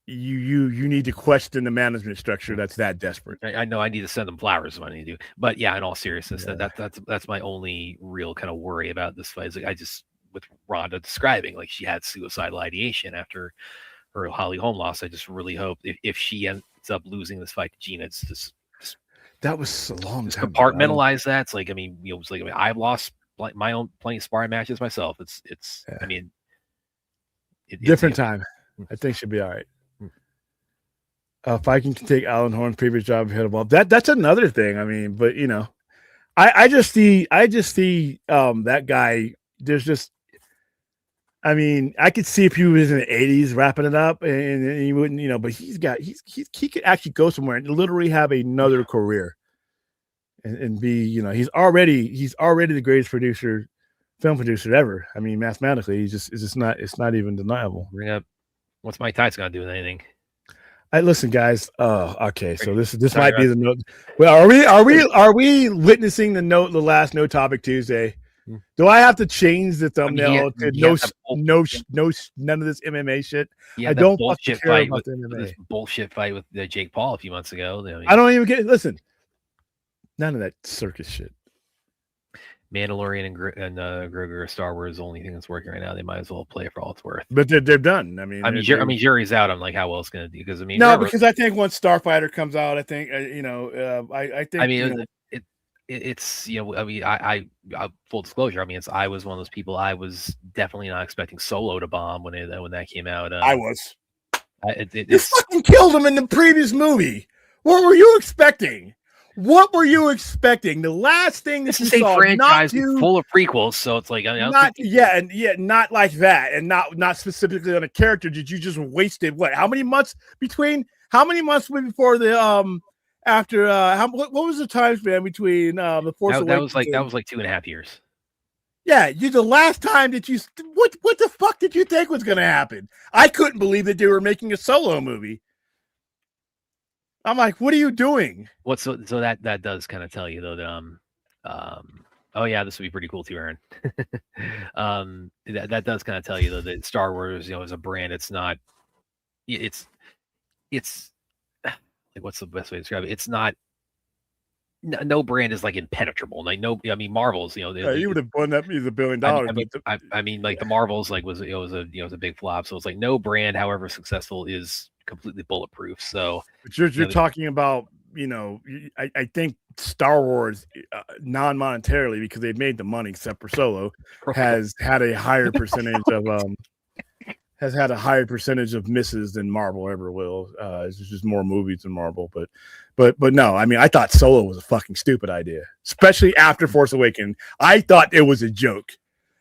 you need to question the management structure that's that desperate. I know I need to send them flowers when I need to. But yeah, in all seriousness, that's my only real kind of worry about this fight. Is like with Ronda describing like she had suicidal ideation after her Holly Holm loss. I just really hope if she ends up losing this fight to Gina, it's just that was so long time. Compartmentalize that. It's like it's like I've lost my own plenty of sparring matches myself. It's yeah. I mean, different time. I think she'll be all right. If I can take Alan Horn's previous job hit him up, that's another thing. I mean, but I just see that guy. There's just, I mean, I could see if he was in the 80s wrapping it up, and he wouldn't, but he could actually go somewhere and literally have another career. and B, he's already the greatest film producer ever. I mean, mathematically, it's not even deniable. Bring up what's Mike Tyson got to do with anything? Listen, guys. Okay, so this Sorry, might be the note. Well, are we witnessing the last No Topic Tuesday? Do I have to change the thumbnail to none of this MMA shit? Yeah, I don't bullshit care fight about with the MMA. this bullshit fight with Jake Paul a few months ago. I don't even get. Listen, none of that circus shit. Mandalorian and Grogu Star Wars is the only thing that's working right now. They might as well play it for all it's worth. But they're done. I mean, jury's out. I'm like, how well it's going to do? Because because I think once Starfighter comes out, I think I think it's I full disclosure. I was one of those people. I was definitely not expecting Solo to bomb when that came out. I was. You fucking killed him in the previous movie. What were you expecting? What were you expecting? The last thing that this you is saw, a franchise full of prequels, so it's like not like that, and not specifically on a character. Did you just wasted what? How many months before the after what was the time span between the Force Awakens? That was like 2.5 years. Yeah, the last time that you what the fuck did you think was going to happen? I couldn't believe that they were making a Solo movie. I'm like, what are you doing? So that does kind of tell you though that oh yeah, this would be pretty cool too, Aaron. That does kind of tell you though that Star Wars, as a brand, it's not. It's like, what's the best way to describe it? It's not. No brand is like impenetrable. Like Marvel's. You would have won that $1 billion. Like the Marvels, like was a big flop. So it's like no brand, however successful, is completely bulletproof. So but you're talking about, I think Star Wars, non-monetarily, because they've made the money, except for Solo, has had a higher percentage of misses than Marvel ever will. It's just more movies than Marvel, but no, I mean, I thought Solo was a fucking stupid idea, especially after Force Awakens. I thought it was a joke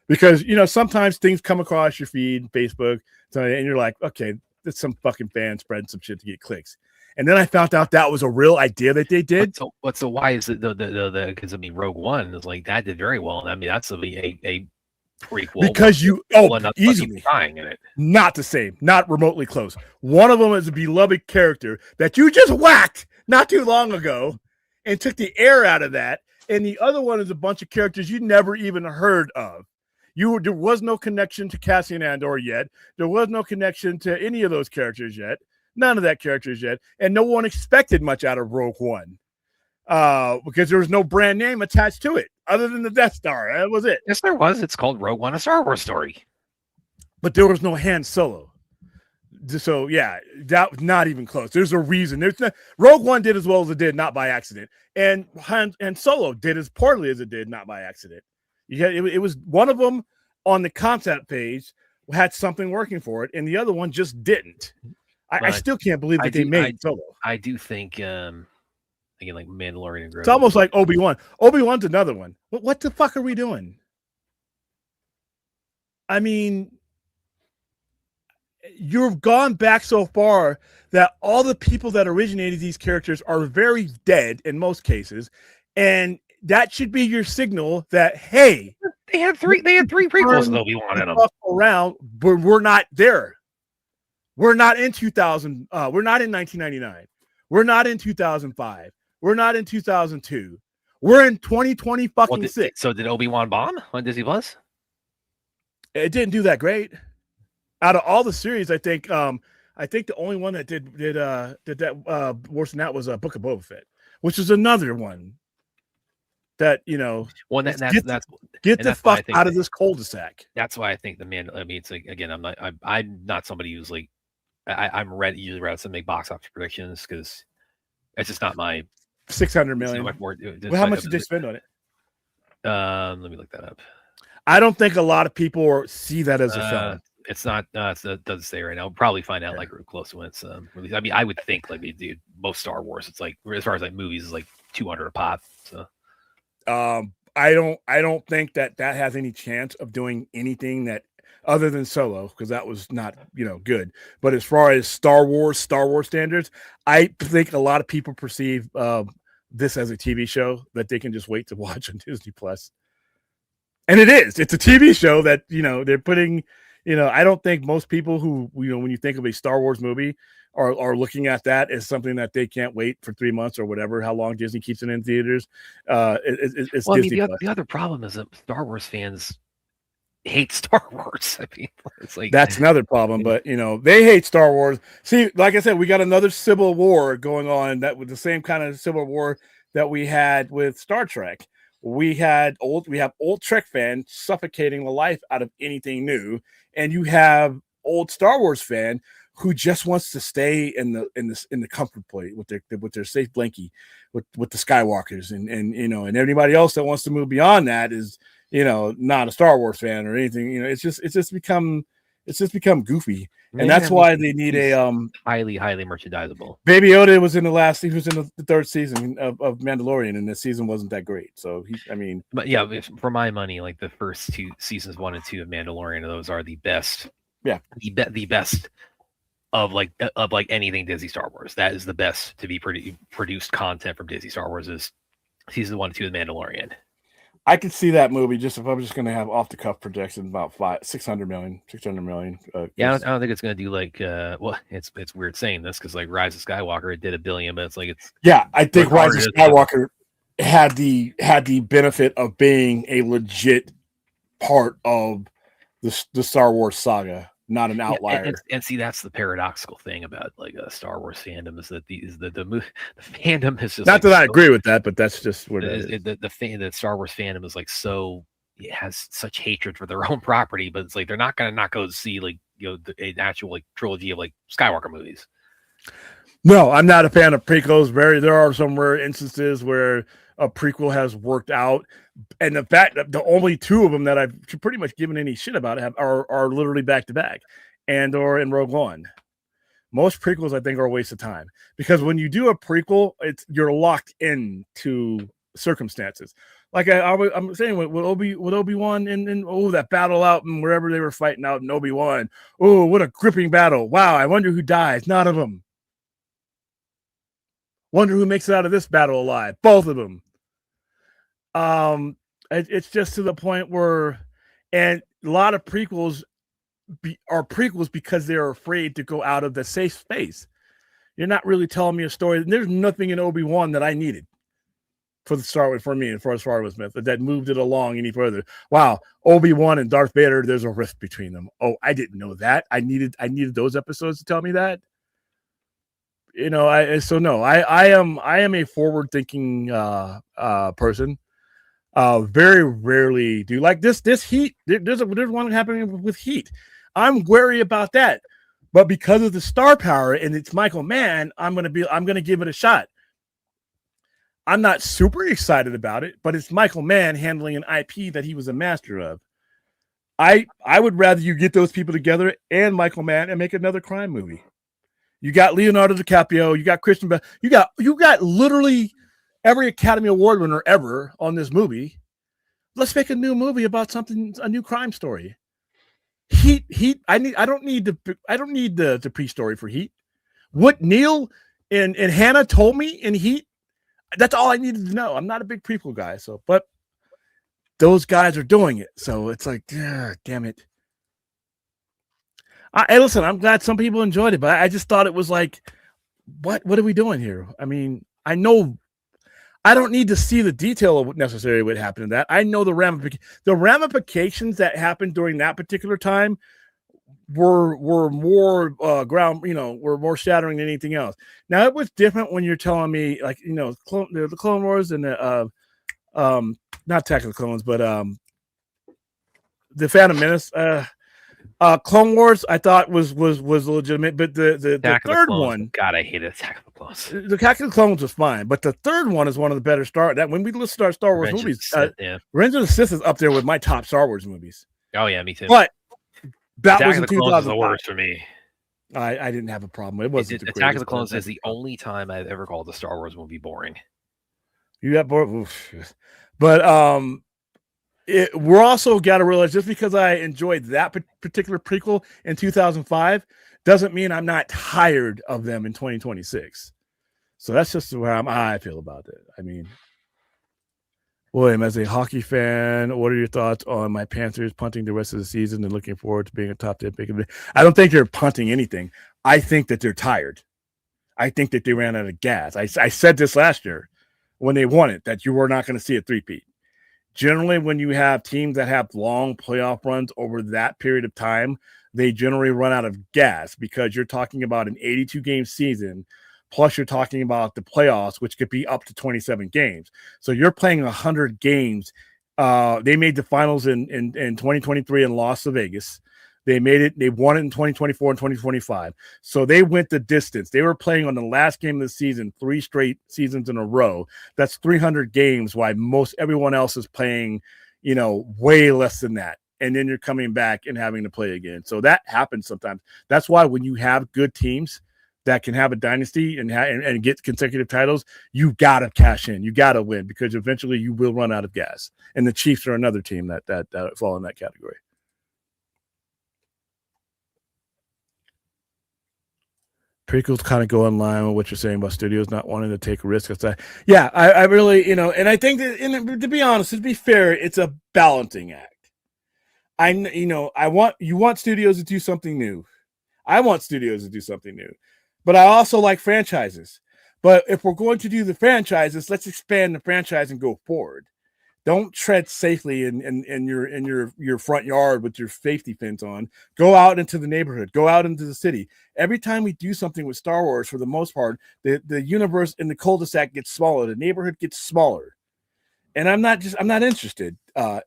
because sometimes things come across your feed, Facebook, and you're like, okay, that's some fucking fan spreading some shit to get clicks. And then I found out that was a real idea that they did. So why is it the because Rogue One is like that did very well. I mean, that's a prequel because easily dying in it. Not the same, not remotely close. One of them is a beloved character that you just whacked not too long ago and took the air out of that, and the other one is a bunch of characters you never even heard of. There was no connection to Cassian Andor yet. There was no connection to any of those characters yet. None of that characters yet. And no one expected much out of Rogue One because there was no brand name attached to it other than the Death Star. That was it. Yes, there was. It's called Rogue One, a Star Wars story. But there was no Han Solo. So, yeah, that was not even close. There's a reason. Rogue One did as well as it did, not by accident. And Solo did as poorly as it did, not by accident. It was one of them on the concept page had something working for it, and the other one just didn't. I still can't believe that they made Solo. I do think, again, like Mandalorian and Grogu. It's almost like Obi-Wan. Obi-Wan's another one. What the fuck are we doing? I mean, you've gone back so far that all the people that originated these characters are very dead in most cases, and that should be your signal that, hey, they had three prequels of Obi-Wan in them. Around, but we're not there. We're not in 2000. We're not in 1999. We're not in 2005. We're not in 2002. We're in 2020 fucking six. So did Obi-Wan bomb on Disney Plus? It didn't do that great. Out of all the series, I think the only one that did that worse than that was Book of Boba Fett, which is another one that Well, get the fuck out of this cul-de-sac. That's why I think it's like, again, I'm not somebody who's like I'm usually ready to make box office predictions because it's just not my 600 million. How much did they spend on it? Let me look that up. I don't think a lot of people see that as a film. It's not. It doesn't say right now. We'll probably find out like close to when it's released. I mean, I would think like dude, most Star Wars, it's like as far as like movies, is like 200 a pop. So, I don't think that has any chance of doing anything that other than Solo, because that was not good. But as far as Star Wars standards, I think a lot of people perceive this as a TV show that they can just wait to watch on Disney Plus. And it's a TV show that, they're putting, I don't think most people who, when you think of a Star Wars movie are looking at that as something that they can't wait for 3 months or whatever, how long Disney keeps it in theaters. It's well, Disney I mean, Plus. the other problem is that Star Wars fans hate Star Wars. I mean, it's like that's another problem, but they hate Star Wars. See, like I said, we got another civil war going on that with the same kind of civil war that we had with Star Trek. We have old Trek fans suffocating the life out of anything new, and you have old Star Wars fan who just wants to stay in the comfort place with their safe blankie with the Skywalkers and everybody else that wants to move beyond that is not a Star Wars fan or anything. It's just become goofy. And that's why they need a highly merchandisable. Baby Yoda he was in the third season of Mandalorian, and the season wasn't that great. So but yeah, for my money, like the first two seasons 1 and 2 of Mandalorian, those are the best. Yeah, the best of anything Disney Star Wars. That is the best to be produced content from Disney Star Wars is season 1 and 2 of Mandalorian. I could see that movie just if I'm just going to have off the cuff projections about 600 million. Yeah, I don't think it's going to do like well, it's weird saying this because like Rise of Skywalker it did $1 billion, but I think Rise of Skywalker had the benefit of being a legit part of the Star Wars saga, not an outlier. And see, that's the paradoxical thing about like a Star Wars fandom is that the fandom is just not that I agree with that, but that's just what it is. The Star Wars fandom is like so it has such hatred for their own property, but it's like they're not going to not go see like an actual like trilogy of like Skywalker movies. No, I'm not a fan of prequels. There are some rare instances where a prequel has worked out, and the fact that the only two of them that I've pretty much given any shit about are literally back to back, or in Rogue One. Most prequels I think are a waste of time because when you do a prequel, you're locked into circumstances. Like I'm saying with Obi-Wan and that battle out and wherever they were fighting out in Obi-Wan. Oh, what a gripping battle! Wow, I wonder who dies. None of them. Wonder who makes it out of this battle alive. Both of them. It's just to the point where, and a lot of prequels are prequels because they're afraid to go out of the safe space. You're not really telling me a story. There's nothing in Obi-Wan that I needed for me and for Star Wars myth that moved it along any further. Wow, Obi-Wan and Darth Vader, there's a rift between them. Oh, I didn't know that. I needed those episodes to tell me that. I am a forward-thinking person. Very rarely do like this Heat. There's one happening with Heat. I'm wary about that, but because of the star power and it's Michael Mann, I'm gonna give it a shot. I'm not super excited about it, but it's Michael Mann handling an IP that he was a master of. I would rather you get those people together and Michael Mann and make another crime movie. You got Leonardo DiCaprio, you got Christian Bale, you got literally every Academy Award winner ever on this movie. Let's make a new movie about a new crime story. Heat. I don't need the pre-story for Heat. What Neil and Hannah told me in Heat, that's all I needed to know. I'm not a big prequel guy, but those guys are doing it. So it's like, damn it. Hey, listen, I'm glad some people enjoyed it, but I just thought it was like, what are we doing here? I mean, I know I don't need to see the detail of what necessarily what happened to that. I know the ramifications that happened during that particular time were more were more shattering than anything else. Now it was different when you're telling me like the Clone Wars and the not Attack of the Clones, but the Phantom Menace. Clone Wars, I thought was legitimate, but the third one, God, I hated Attack of the Clones. The Attack of the Clones was fine, but the third one is one of the better when we listen to our Star Wars movies, Revenge of the Sith is up there with my top Star Wars movies. Oh yeah, me too. But that Attack was of in the Clones is the 2005. worst for me. I didn't have a problem. It wasn't Attack of the Clones is the only time I've ever called a Star Wars movie boring. You got bored, but we're also got to realize just because I enjoyed that particular prequel in 2005 doesn't mean I'm not tired of them in 2026. So that's just how I feel about it. I mean, William, as a hockey fan, what are your thoughts on my Panthers punting the rest of the season and looking forward to being a top 10 pick? I don't think they're punting anything. I think that they're tired. I think that they ran out of gas. I said this last year when they won it, that you were not going to see a three-peat. Generally, when you have teams that have long playoff runs over that period of time, they generally run out of gas because you're talking about an 82-game season, plus you're talking about the playoffs, which could be up to 27 games. So you're playing 100 games. They made the finals in 2023 and lost to Vegas. They made it. They won it in 2024 and 2025. So they went the distance. They were playing on the last game of the season, 3 straight seasons in a row. That's 300 games, while most everyone else is playing, way less than that. And then you're coming back and having to play again. So that happens sometimes. That's why when you have good teams that can have a dynasty and get consecutive titles, you got to cash in. You got to win because eventually you will run out of gas. And the Chiefs are another team that fall in that category. Prequels kind of go in line with what you're saying about studios not wanting to take risks. I really, and I think that, to be honest, to be fair, it's a balancing act. You want studios to do something new. I want studios to do something new, but I also like franchises. But if we're going to do the franchises, let's expand the franchise and go forward. Don't tread safely in your front yard with your safety fence on. Go out into the neighborhood. Go out into the city. Every time we do something with Star Wars, for the most part, the universe in the cul-de-sac gets smaller. The neighborhood gets smaller, and I'm not interested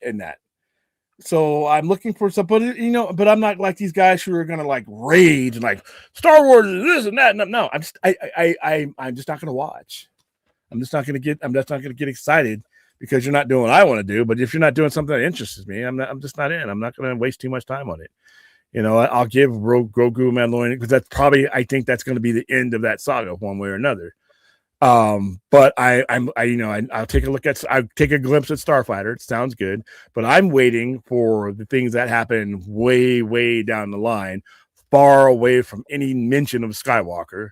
in that. So I'm looking for somebody, but I'm not like these guys who are gonna like rage and like Star Wars is this and that. No, I'm just not gonna watch. I'm just not gonna get excited because you're not doing what I want to do. But if you're not doing something that interests me, I'm just not in. I'm not going to waste too much time on it. I'll give Grogu Mandalorian because that's probably, I think that's going to be the end of that saga one way or another. But I'll take a glimpse at Starfighter. It sounds good, but I'm waiting for the things that happen way, way down the line, far away from any mention of Skywalker,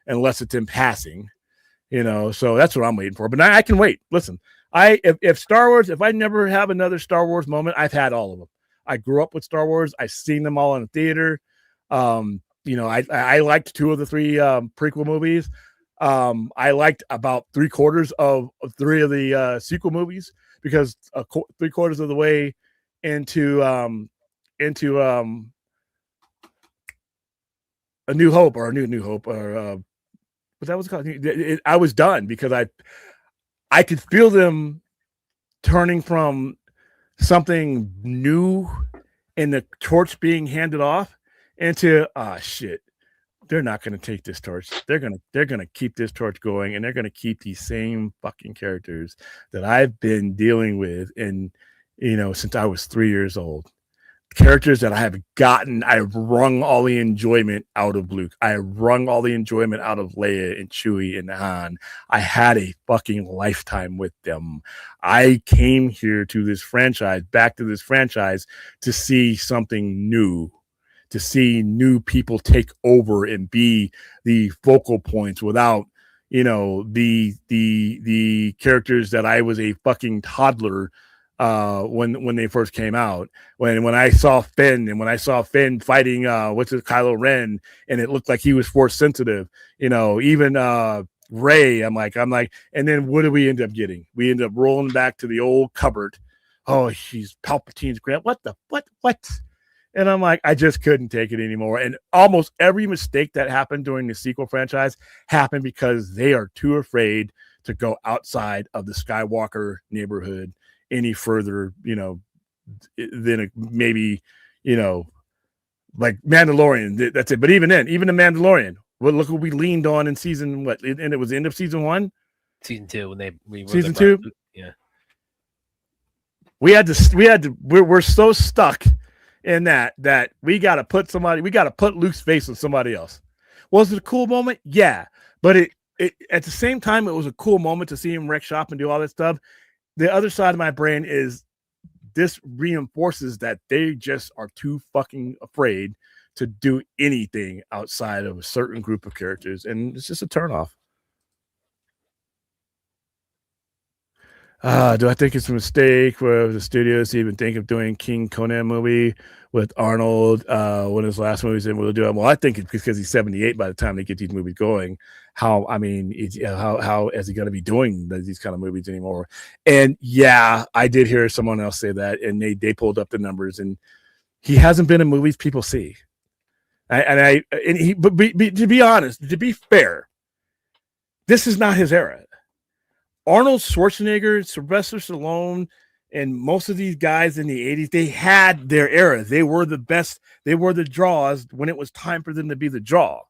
unless it's in passing, so that's what I'm waiting for. But I can wait. Listen, if Star Wars, if I never have another Star Wars moment, I've had all of them. I grew up with Star Wars. I've seen them all in the theater. I liked 2 of the 3 prequel movies. I liked about 3/4 of 3 of the sequel movies because 3/4 of the way into A New Hope or New Hope or what that was called. I was done because I could feel them turning from something new and the torch being handed off into shit. They're not going to take this torch. They're going to keep this torch going, and they're going to keep these same fucking characters that I've been dealing with since I was 3 years old. Characters that I've wrung all the enjoyment out of Luke. I wrung all the enjoyment out of Leia and Chewie and Han. I had a fucking lifetime with them. I came here back to this franchise to see something new, to see new people take over and be the focal points without, the characters that I was a fucking toddler when they first came out. When I saw Finn and when I saw Finn fighting Kylo Ren, and it looked like he was force sensitive, even Rey, I'm like, and then what did we end up getting? We ended up rolling back to the old cupboard. Oh, she's Palpatine's grand. What? And I'm like, I just couldn't take it anymore. And almost every mistake that happened during the sequel franchise happened because they are too afraid to go outside of the Skywalker neighborhood any further, than maybe, like Mandalorian. That's it. But even then, even the Mandalorian, look what we leaned on in season and it was the end of season 1, season 2 when season 2. Yeah, we're so stuck in that we got to put Luke's face on somebody else. Was it a cool moment? Yeah, but it at the same time it was a cool moment to see him wreck shop and do all that stuff. The other side of my brain is this reinforces that they just are too fucking afraid to do anything outside of a certain group of characters, and it's just a turnoff. Do I think it's a mistake for the studios to even think of doing King Conan movie with Arnold? One of his last movies, and we'll do it. Well, I think it's because he's 78 by the time they get these movies going. How is he going to be doing these kind of movies anymore? And yeah, I did hear someone else say that, and they pulled up the numbers, and he hasn't been in movies people see. But to be honest, to be fair, this is not his era. Arnold Schwarzenegger, Sylvester Stallone, and most of these guys in the 80s, they had their era. They were the best. They were the draws when it was time for them to be the draw.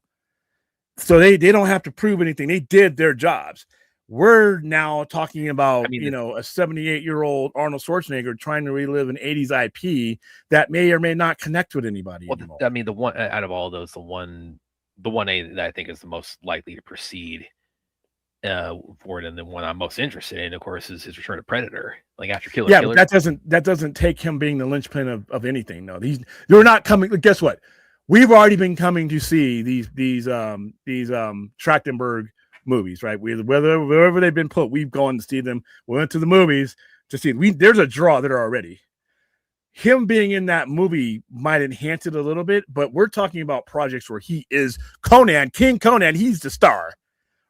So they don't have to prove anything. They did their jobs. We're now talking about, a 78-year-old Arnold Schwarzenegger trying to relive an 80s IP that may or may not connect with anybody anymore. I mean, the one out of all those, the one A that I think is the most likely to proceed for it, and the one I'm most interested in, of course, is his Return of Predator. Like after Killer. Yeah, but that doesn't take him being the linchpin of anything. No, they're not coming. Guess what? We've already been coming to see these Trachtenberg movies, right? Wherever they've been put, we've gone to see them. We went to the movies to see. There's a draw there already. Him being in that movie might enhance it a little bit, but we're talking about projects where he is Conan, King Conan. He's the star.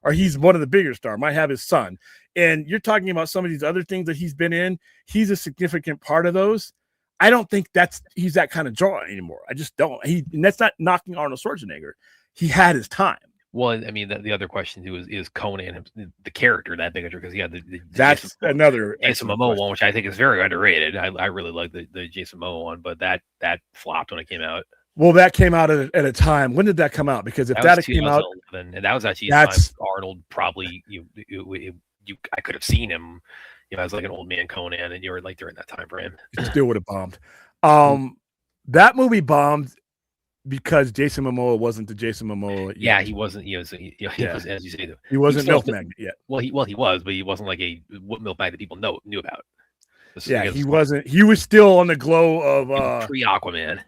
Or he's one of the bigger stars, might have his son. And you're talking about some of these other things that he's been in. He's a significant part of those. I don't think he's that kind of draw anymore. I just don't. And that's not knocking Arnold Schwarzenegger. He had his time. Well, I mean, the other question too is Conan the character that big? Because that's another Jason Momoa one, which I think is very underrated. I really like the Jason Momoa one, but that flopped when it came out. Well, that came out at a time. When did that come out? Because if that came out, and that was actually that's Arnold. Probably I could have seen him, as like an old man Conan, and you were like during that time frame. It still would have bombed. That movie bombed because Jason Momoa wasn't the Jason Momoa. Yeah, he wasn't. He was, as you say, he wasn't Milk Magnet yet. Well, he was, but he wasn't like a Milk Magnet that people knew about. He wasn't. He was still on the glow of pre Aquaman.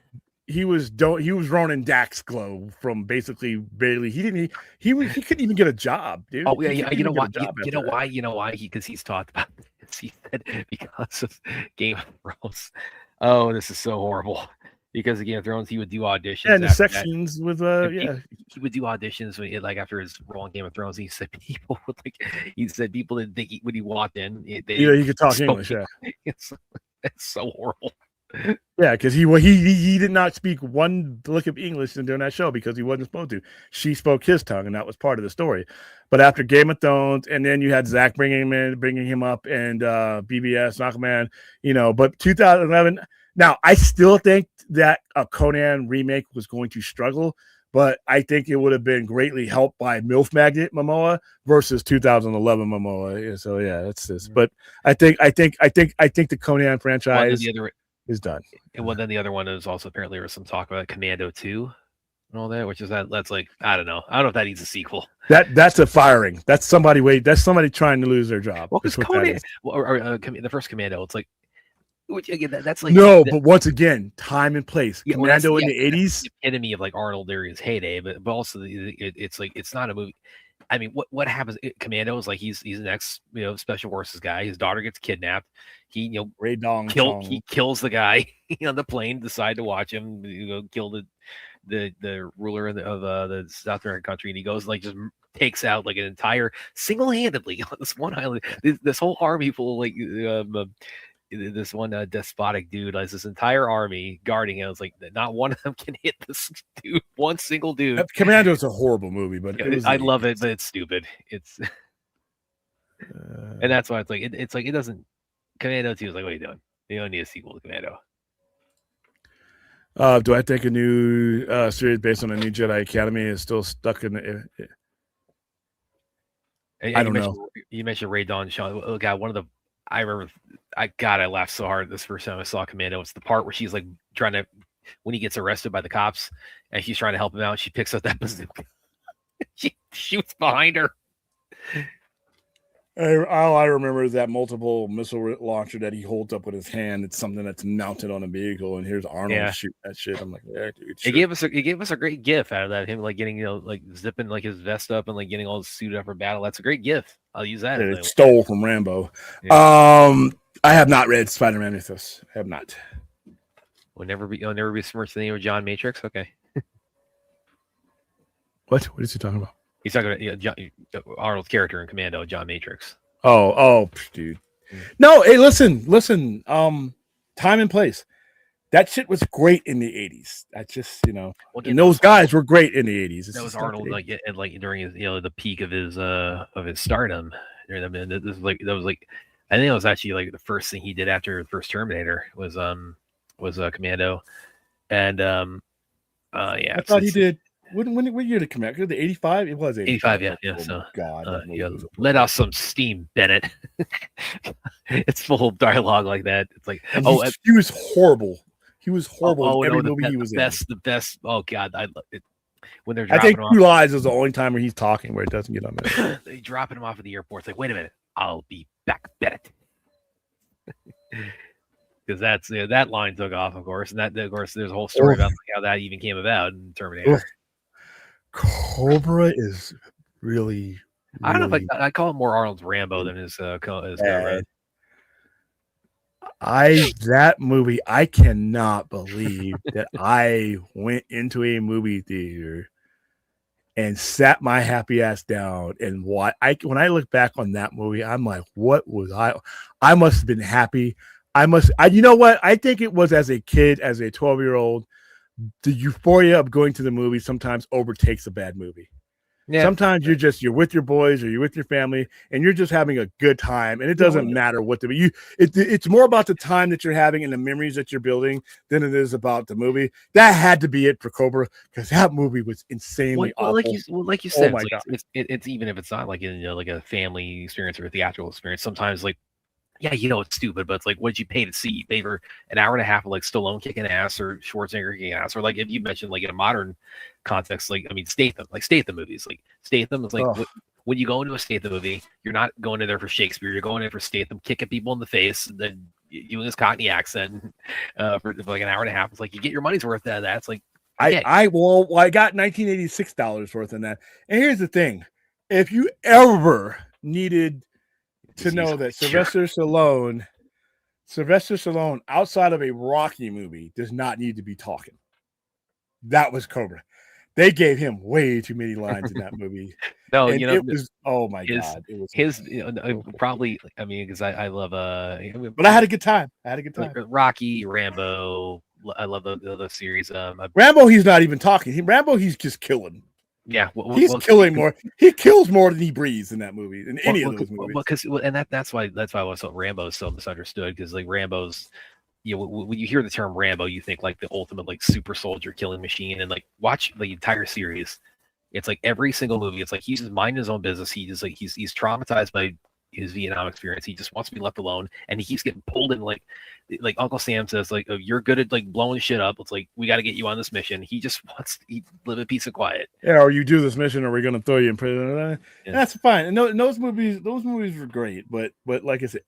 He was Ronan Dax glow from basically barely. He couldn't even get a job, dude. Oh yeah, you know why? Because he's talked about this. He said because of Game of Thrones. Oh, this is so horrible. Because of Game of Thrones, he would do auditions. Yeah, and the sections with he would do auditions like after his role in Game of Thrones. He said people didn't think when he walked in. He could talk English. Yeah, it's so horrible. Yeah, because he did not speak one lick of English during that show because he wasn't supposed to. She spoke his tongue, and that was part of the story. But after Game of Thrones, and then you had Zach bringing him up, and BBS, Aquaman, But 2011. Now, I still think that a Conan remake was going to struggle, but I think it would have been greatly helped by MILF Magnet Momoa versus 2011 Momoa. So yeah, that's this. But I think the Conan franchise is done. And then the other one is also apparently there was some talk about Commando 2 and all that, which is that's like I don't know if that needs a sequel. That's a firing. That's somebody trying to lose their job. Well, because Conan, the first Commando, it's like, which again that's like but once again, time and place. Commando in the 80s, the epitome of like Arnold during his heyday, but also it's like it's not a movie. I mean, what happens? Commando is like he's an ex special forces guy. His daughter gets kidnapped. He he kills the guy on the plane. Decide to watch him kill the ruler of the South American country, and he goes like just takes out like an entire single-handedly on this one island. This whole army full of like this one despotic dude has this entire army guarding him. It's like not one of them can hit this dude. One single dude. Commando is a horrible movie, but I love it, but it's stupid. It's and that's why it's like it's like it doesn't. Commando 2 is like, what are you doing? You don't need a sequel to Commando. Do I think a new series based on a new Jedi Academy is still stuck in the? I don't know. You mentioned Ray Dawn, Sean. Oh God, one of the I remember. I laughed so hard this first time I saw Commando. It's the part where she's like trying to, when he gets arrested by the cops, and she's trying to help him out. She picks up that bazooka. She shoots behind her. All I remember is that multiple missile launcher that he holds up with his hand. It's something that's mounted on a vehicle, and here's Arnold shooting that shit. I'm like, yeah, dude. Sure. He gave us a great gif out of that. Him like getting like zipping like his vest up and like getting all suited up for battle. That's a great gif. I'll use that. It stole from Rambo. Yeah. I have not read Spider-Man Mythos. I have not. You'll never be smirched the name of John Matrix. Okay. What is he talking about? He's talking about Arnold's character in Commando, John Matrix. Oh, dude. No, hey, listen. Time and place. That shit was great in the 80s. That's just, and those guys were great in the 80s. That was Arnold like during his, the peak of his stardom. I mean, I think it was actually like the first thing he did after the first Terminator was Commando. And I thought he did. What year did it come out? The 85? It was 85, yeah. Oh, so God, let off some steam, Bennett. It's full of dialogue like that. It's like, he was horrible. He was horrible in every movie he was in. The best. Oh God, I love it. When they're I think Two Lies is the only time where he's talking where it doesn't get on there. They dropping him off at the airport. It's like, wait a minute, I'll be back, Bennett. Because that's that line took off, of course, and that of course there's a whole story about how that even came about in Terminator. Cobra is really. I don't know if I call him more Arnold's Rambo than his Cobra. That movie, I cannot believe that I went into a movie theater and sat my happy ass down and when I look back on that movie, I'm like, what was I must have been happy. You know what? I think it was as a kid, as a 12-year-old, the euphoria of going to the movie sometimes overtakes a bad movie. Yeah. Sometimes you're with your boys or you're with your family and you're just having a good time, and it doesn't matter what it's more about the time that you're having and the memories that you're building than it is about the movie. That had to be it for Cobra, because that movie was insanely awful. Like you said, oh my God. It's even if it's not like like a family experience or a theatrical experience, sometimes like, yeah, it's stupid, but it's like, what did you pay to see? You pay for an hour and a half of like Stallone kicking ass or Schwarzenegger kicking ass, or like if you mentioned like in a modern context, like Statham movies, like Statham is like when you go into a Statham movie, you're not going in there for Shakespeare, you're going in for Statham kicking people in the face and then doing his Cockney accent for like an hour and a half. It's like you get your money's worth out of that. It's like I got $1986 worth in that. And here's the thing: if you ever needed to know that Sylvester Stallone outside of a Rocky movie does not need to be talking, that was Cobra. They gave him way too many lines in that movie. No, it was, oh my God, it was probably. I mean, because I love but I had a good time. Rocky, Rambo. I love the series. Rambo, he's not even talking. Rambo, he's just killing. Yeah, he's killing more. He kills more than he breathes in that movie, in any of those movies. That's why I was so Rambo is so misunderstood, because like Rambo's, when you hear the term Rambo, you think like the ultimate like super soldier killing machine, and like watch the entire series. It's like every single movie, it's like he's just minding his own business. He just like he's traumatized by his Vietnam experience. He just wants to be left alone, and he keeps getting pulled in like Uncle Sam says, like, oh, you're good at like blowing shit up. It's like, we got to get you on this mission. He just wants to live in peace and quiet. Yeah, or you do this mission, or we're gonna throw you in prison. Yeah. That's fine. And those movies were great, but like I said,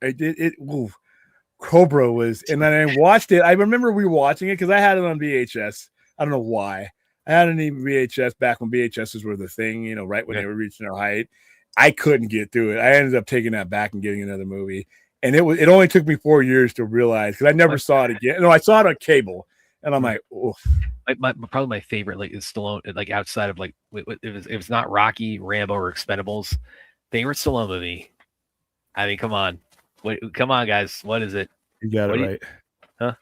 Cobra was, and then I watched it. I remember watching it because I had it on VHS. I don't know why. I had an VHS back when VHSs were the thing, right when they were reaching their height. I couldn't get through it. I ended up taking that back and getting another movie. And it only took me 4 years to realize, because I never saw it again. No, I saw it on cable, and I'm like, oh. Probably my favorite like is Stallone, like outside of like if it's not Rocky, Rambo, or Expendables, favorite Stallone movie. I mean, come on, guys, what is it? You got it right, huh?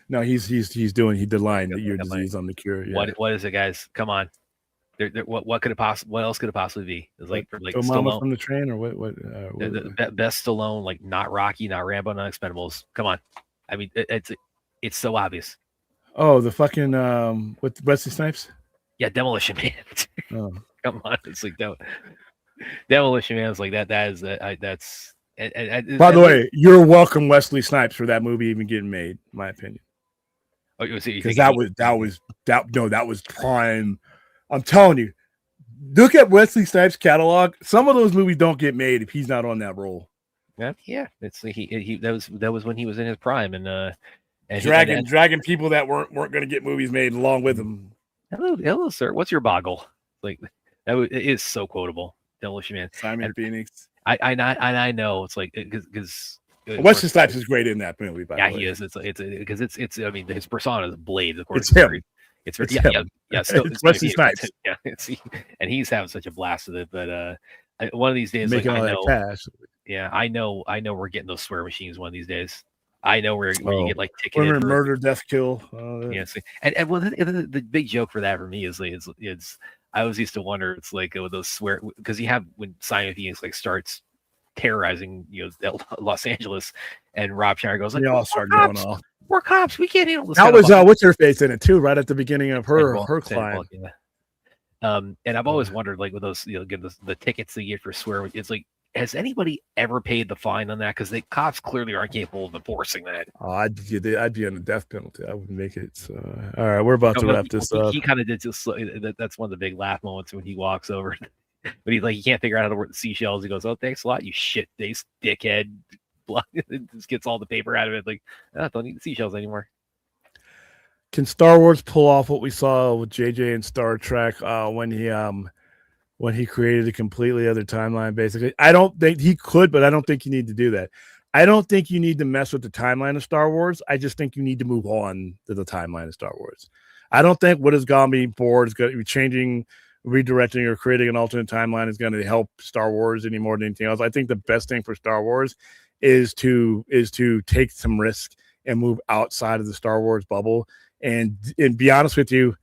No, he did the line that your disease on the cure. Yeah. What is it, guys? Come on. What could it possibly? What else could it possibly be? It's like Stallone from the train, or what? The best Stallone, like not Rocky, not Rambo, not Expendables. Come on, I mean it's so obvious. Oh, the fucking with Wesley Snipes. Yeah, Demolition Man. Oh. Come on, it's like Demolition Man is like that. That is that's. By the way, you're welcome, Wesley Snipes, for that movie even getting made. In my opinion. Oh, because that was prime. I'm telling you, Look at Wesley Snipes' catalog. Some of those movies don't get made if he's not on that role. Yeah. It's he that was when he was in his prime, and Dragging people that weren't going to get movies made along with him. hello, sir. What's your boggle? Like it is so quotable. Demolition Man. Simon Phoenix. I know it's like because Wesley Snipes is great in that movie. By the way, he is. It's because it's. I mean, his persona is Blade. Of course, it's him. It's still it's Wesley Snipes. Yeah, and he's having such a blast with it. But one of these days, making like, all I know, that cash. Yeah, I know we're getting those swear machines one of these days. I know where you get like ticketed for murder, death, kill. Yes, and well, the big joke for that for me is it's I always used to wonder. It's like with those swear because you have when Simon Phoenix like starts terrorizing Los Angeles, and Rob Schneider goes like, they all start going off. We're cops. We can't handle this. That was what's her face in it too, right at the beginning of her climb. And I've always wondered, like with those, give the tickets they get for swear. It's like, has anybody ever paid the fine on that? Because the cops clearly aren't capable of enforcing that. Oh, I'd be on the death penalty. I wouldn't make it. So, all right, we're about to wrap this up. He kind of did just. That's one of the big laugh moments when he walks over, but he's like, he can't figure out how to work the seashells. He goes, "Oh, thanks a lot, you shit-faced dickhead." Just gets all the paper out of it. Like, I don't need the seashells anymore. Can Star Wars pull off what we saw with JJ and Star Trek when he created a completely other timeline? Basically, I don't think he could, but I don't think you need to do that. I don't think you need to mess with the timeline of Star Wars. I just think you need to move on to the timeline of Star Wars. I don't think what is going to be forward is going to be changing, redirecting, or creating an alternate timeline is going to help Star Wars any more than anything else. I think the best thing for Star Wars is to take some risk and move outside of the Star Wars bubble. And be honest with you,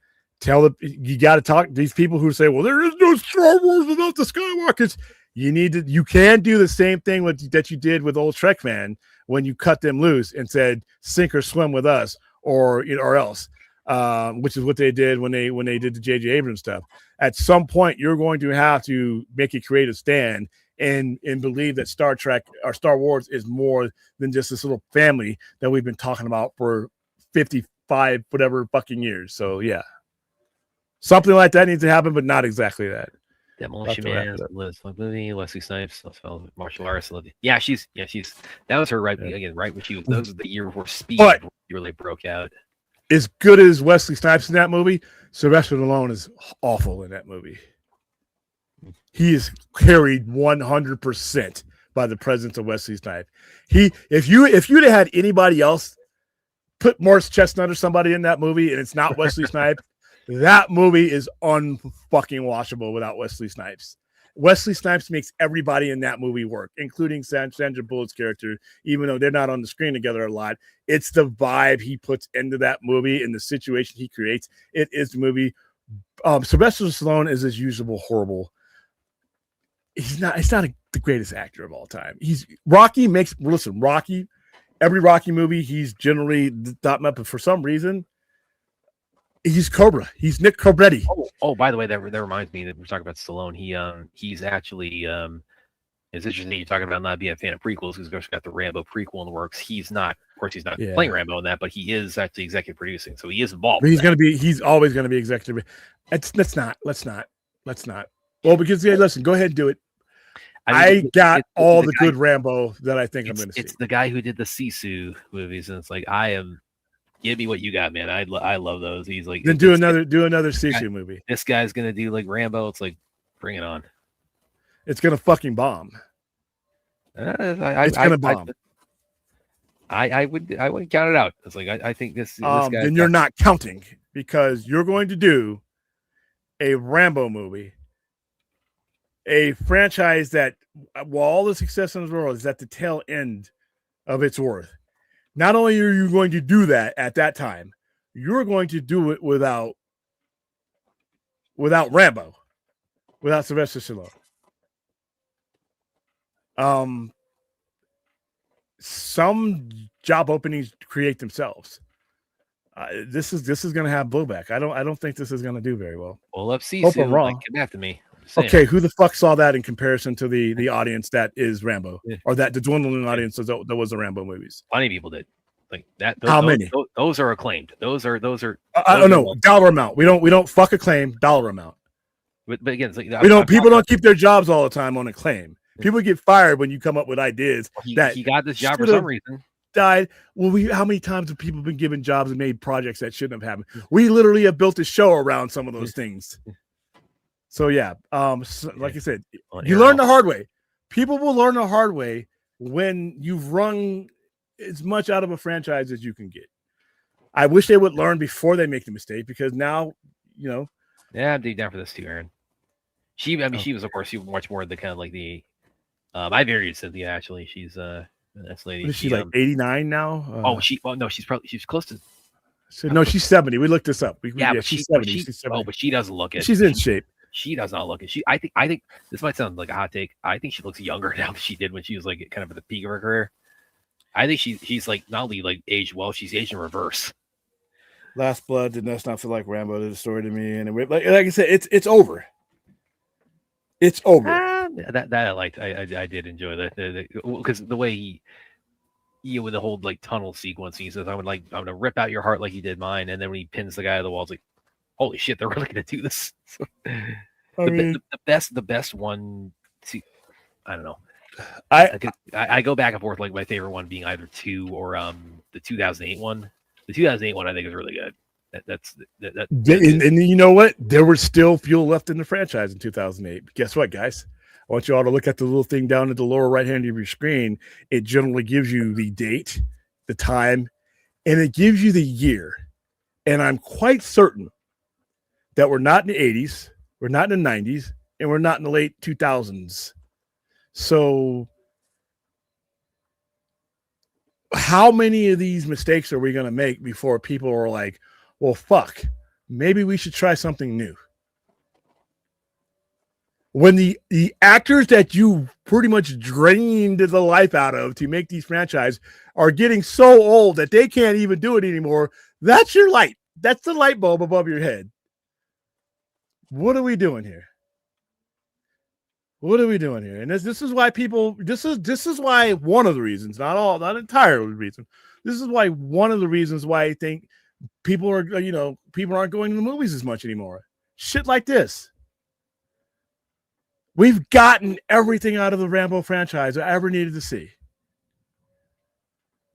you got to talk these people who say, well, there is no Star Wars without the Skywalkers. You can do the same thing that you did with old Trek Man when you cut them loose and said, sink or swim with us or else, which is what they did when they did the J.J. Abrams stuff. At some point, you're going to have to make a creative stand and believe that Star Trek or Star Wars is more than just this little family that we've been talking about for 55 whatever fucking years. So yeah, something like that needs to happen, but not exactly that. Demolition Man, Liz movie, Wesley Snipes, martial arts. Yeah, she's that was her right when she was. That was the year before Speed really broke out. As good as Wesley Snipes in that movie, Sylvester Stallone is awful in that movie. He is carried 100% by the presence of Wesley Snipes. If you'd have had anybody else put Morris Chestnut or somebody in that movie, and it's not Wesley Snipes, that movie is unfucking watchable without Wesley Snipes. Wesley Snipes makes everybody in that movie work, including Sandra Bullock's character, even though they're not on the screen together a lot. It's the vibe he puts into that movie and the situation he creates. It is the movie. Sylvester Stallone is as usual horrible. He's not the greatest actor of all time. Rocky, every Rocky movie, he's generally the top man, but for some reason, he's Cobra. He's Nick Cobretti. Oh, by the way, that reminds me that we're talking about Stallone. He's actually it's interesting you're talking about not being a fan of prequels because we've got the Rambo prequel in the works. He's not playing Rambo in that, but he is actually executive producing, so he is involved. He's always gonna be executive. Let's not. Well, because listen, go ahead and do it. I got all the good Rambo that I think I'm going to see. It's the guy who did the Sisu movies, and it's like give me what you got, man. I love those. He's like, then do another Sisu movie. This guy's going to do like Rambo. It's like, bring it on. It's going to fucking bomb. It's going to bomb. I wouldn't count it out. It's like I think this guy. Then you're not counting because you're going to do a Rambo movie. A franchise that, while all the success in the world is at the tail end of its worth, not only are you going to do that at that time, you're going to do it without Rambo, without Sylvester Stallone. Some job openings create themselves. This is going to have blowback. I don't think this is going to do very well. Well, let's see. Hope I'm wrong. Come after me. Okay, who the fuck saw that in comparison to the audience that is Rambo, or that the dwindling audience that was the Rambo movies? Plenty of people did like that. How many? Those are acclaimed. Those are. I don't know dollar amount. We don't fuck acclaim dollar amount. But again, it's like, People don't keep their jobs all the time on a claim. People get fired when you come up with ideas that he got this job for some reason. Died. Well, how many times have people been given jobs and made projects that shouldn't have happened? We literally have built a show around some of those things. So yeah, like I said, you learn the hard way. People will learn the hard way when you've wrung as much out of a franchise as you can get. I wish they would learn before they make the mistake, because now, Yeah, I'm deep down for this too, Aaron. She was, of course, much more the kind of like the. I married Cynthia, actually. She's this lady. Is she like 89 now? She's close to. No, she's 70. We looked this up. She's 70. She's 70. But she doesn't look it. She's in shape. She does not look it. I think this might sound like a hot take. I think she looks younger now than she did when she was like kind of at the peak of her career. I think she's like not only like aged well, she's aged in reverse. Last Blood did not feel like Rambo did a story to me, and like I said, it's over. It's over. That I liked. I did enjoy that because the way he with the whole like tunnel sequence, he says, I'm gonna rip out your heart like you did mine, and then when he pins the guy to the wall, it's like, holy shit, they're really gonna do this. The best one. See, I don't know. I go back and forth, like my favorite one being either 2 or the 2008 one. The 2008 one I think is really good. And you know what? There was still fuel left in the franchise in 2008. But guess what, guys? I want you all to look at the little thing down at the lower right hand of your screen. It generally gives you the date, the time, and it gives you the year. And I'm quite certain that we're not in the 80s, we're not in the 90s, and we're not in the late 2000s. So how many of these mistakes are we going to make before people are like, well, fuck, maybe we should try something new? When the actors that you pretty much drained the life out of to make these franchises are getting so old that they can't even do it anymore, that's your light. That's the light bulb above your head. What are we doing here? What are we doing here? And this is why people, this is why one of the reasons, not entirely the reason. This is why one of the reasons why I think people are, people aren't going to the movies as much anymore. Shit like this. We've gotten everything out of the Rambo franchise I ever needed to see.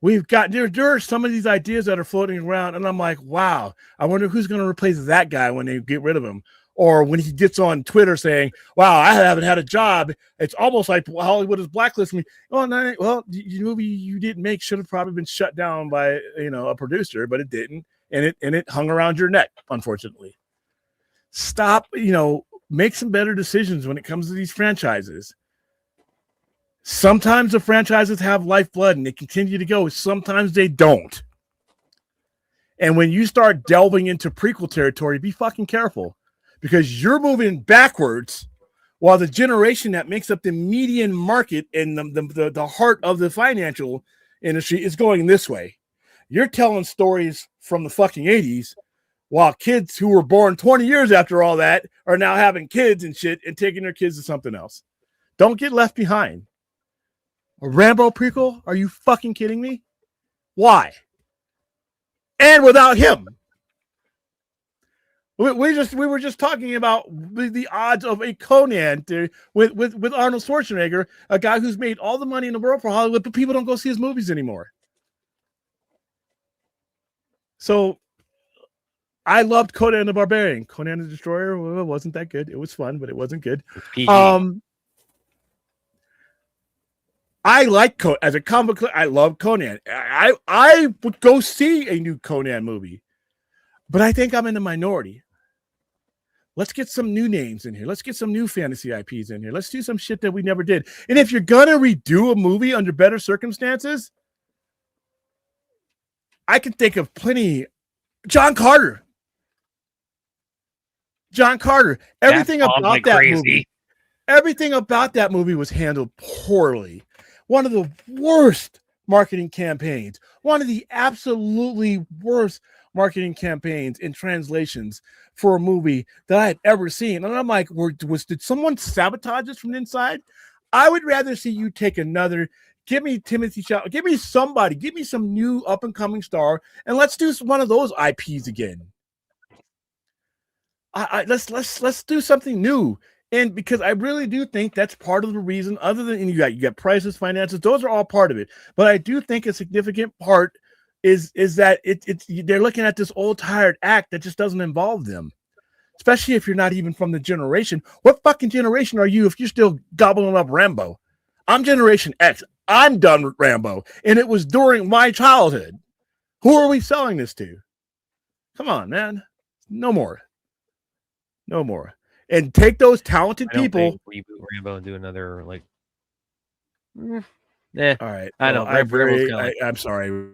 We've got, there are some of these ideas that are floating around, and I'm like, wow, I wonder who's going to replace that guy when they get rid of him. Or when he gets on Twitter saying, wow, I haven't had a job. It's almost like Hollywood is blacklisting me. Oh, no, well, the movie you didn't make should have probably been shut down by, a producer, but it didn't. And it hung around your neck, unfortunately. Stop, make some better decisions when it comes to these franchises. Sometimes the franchises have lifeblood and they continue to go. Sometimes they don't. And when you start delving into prequel territory, be fucking careful. Because you're moving backwards while the generation that makes up the median market and the heart of the financial industry is going this way. You're telling stories from the fucking 80s while kids who were born 20 years after all that are now having kids and shit and taking their kids to something else. Don't get left behind. A Rambo prequel? Are you fucking kidding me? Why? And without him. We were just talking about the odds of a Conan with Arnold Schwarzenegger, a guy who's made all the money in the world for Hollywood, but people don't go see his movies anymore. So I loved Conan the Barbarian. Conan the Destroyer, well, it wasn't that good. It was fun, but it wasn't good. I like as a comic book. I love Conan. I would go see a new Conan movie, but I think I'm in the minority. Let's get some new names in here. Let's get some new fantasy IPs in here. Let's do some shit that we never did. And if you're gonna redo a movie under better circumstances, I can think of plenty. John Carter. Everything about that movie was handled poorly. One of the worst marketing campaigns. One of the absolutely worst marketing campaigns and translations for a movie that I had ever seen. And I'm like, did someone sabotage this from the inside? I would rather see you take another. Give me Timothy Chalamet. Give me somebody. Give me some new up and coming star, and let's do one of those IPs again. let's do something new. And because I really do think that's part of the reason, other than you got prices, finances, those are all part of it. But I do think a significant part is that they're looking at this old tired act that just doesn't involve them. Especially if you're not even from the generation. What fucking generation are you if you're still gobbling up Rambo? I'm Generation X. I'm done with Rambo. And it was during my childhood. Who are we selling this to? Come on, man. No more. No more. And take those talented people. Reboot Rambo and do another like. All right. I know. I'm sorry.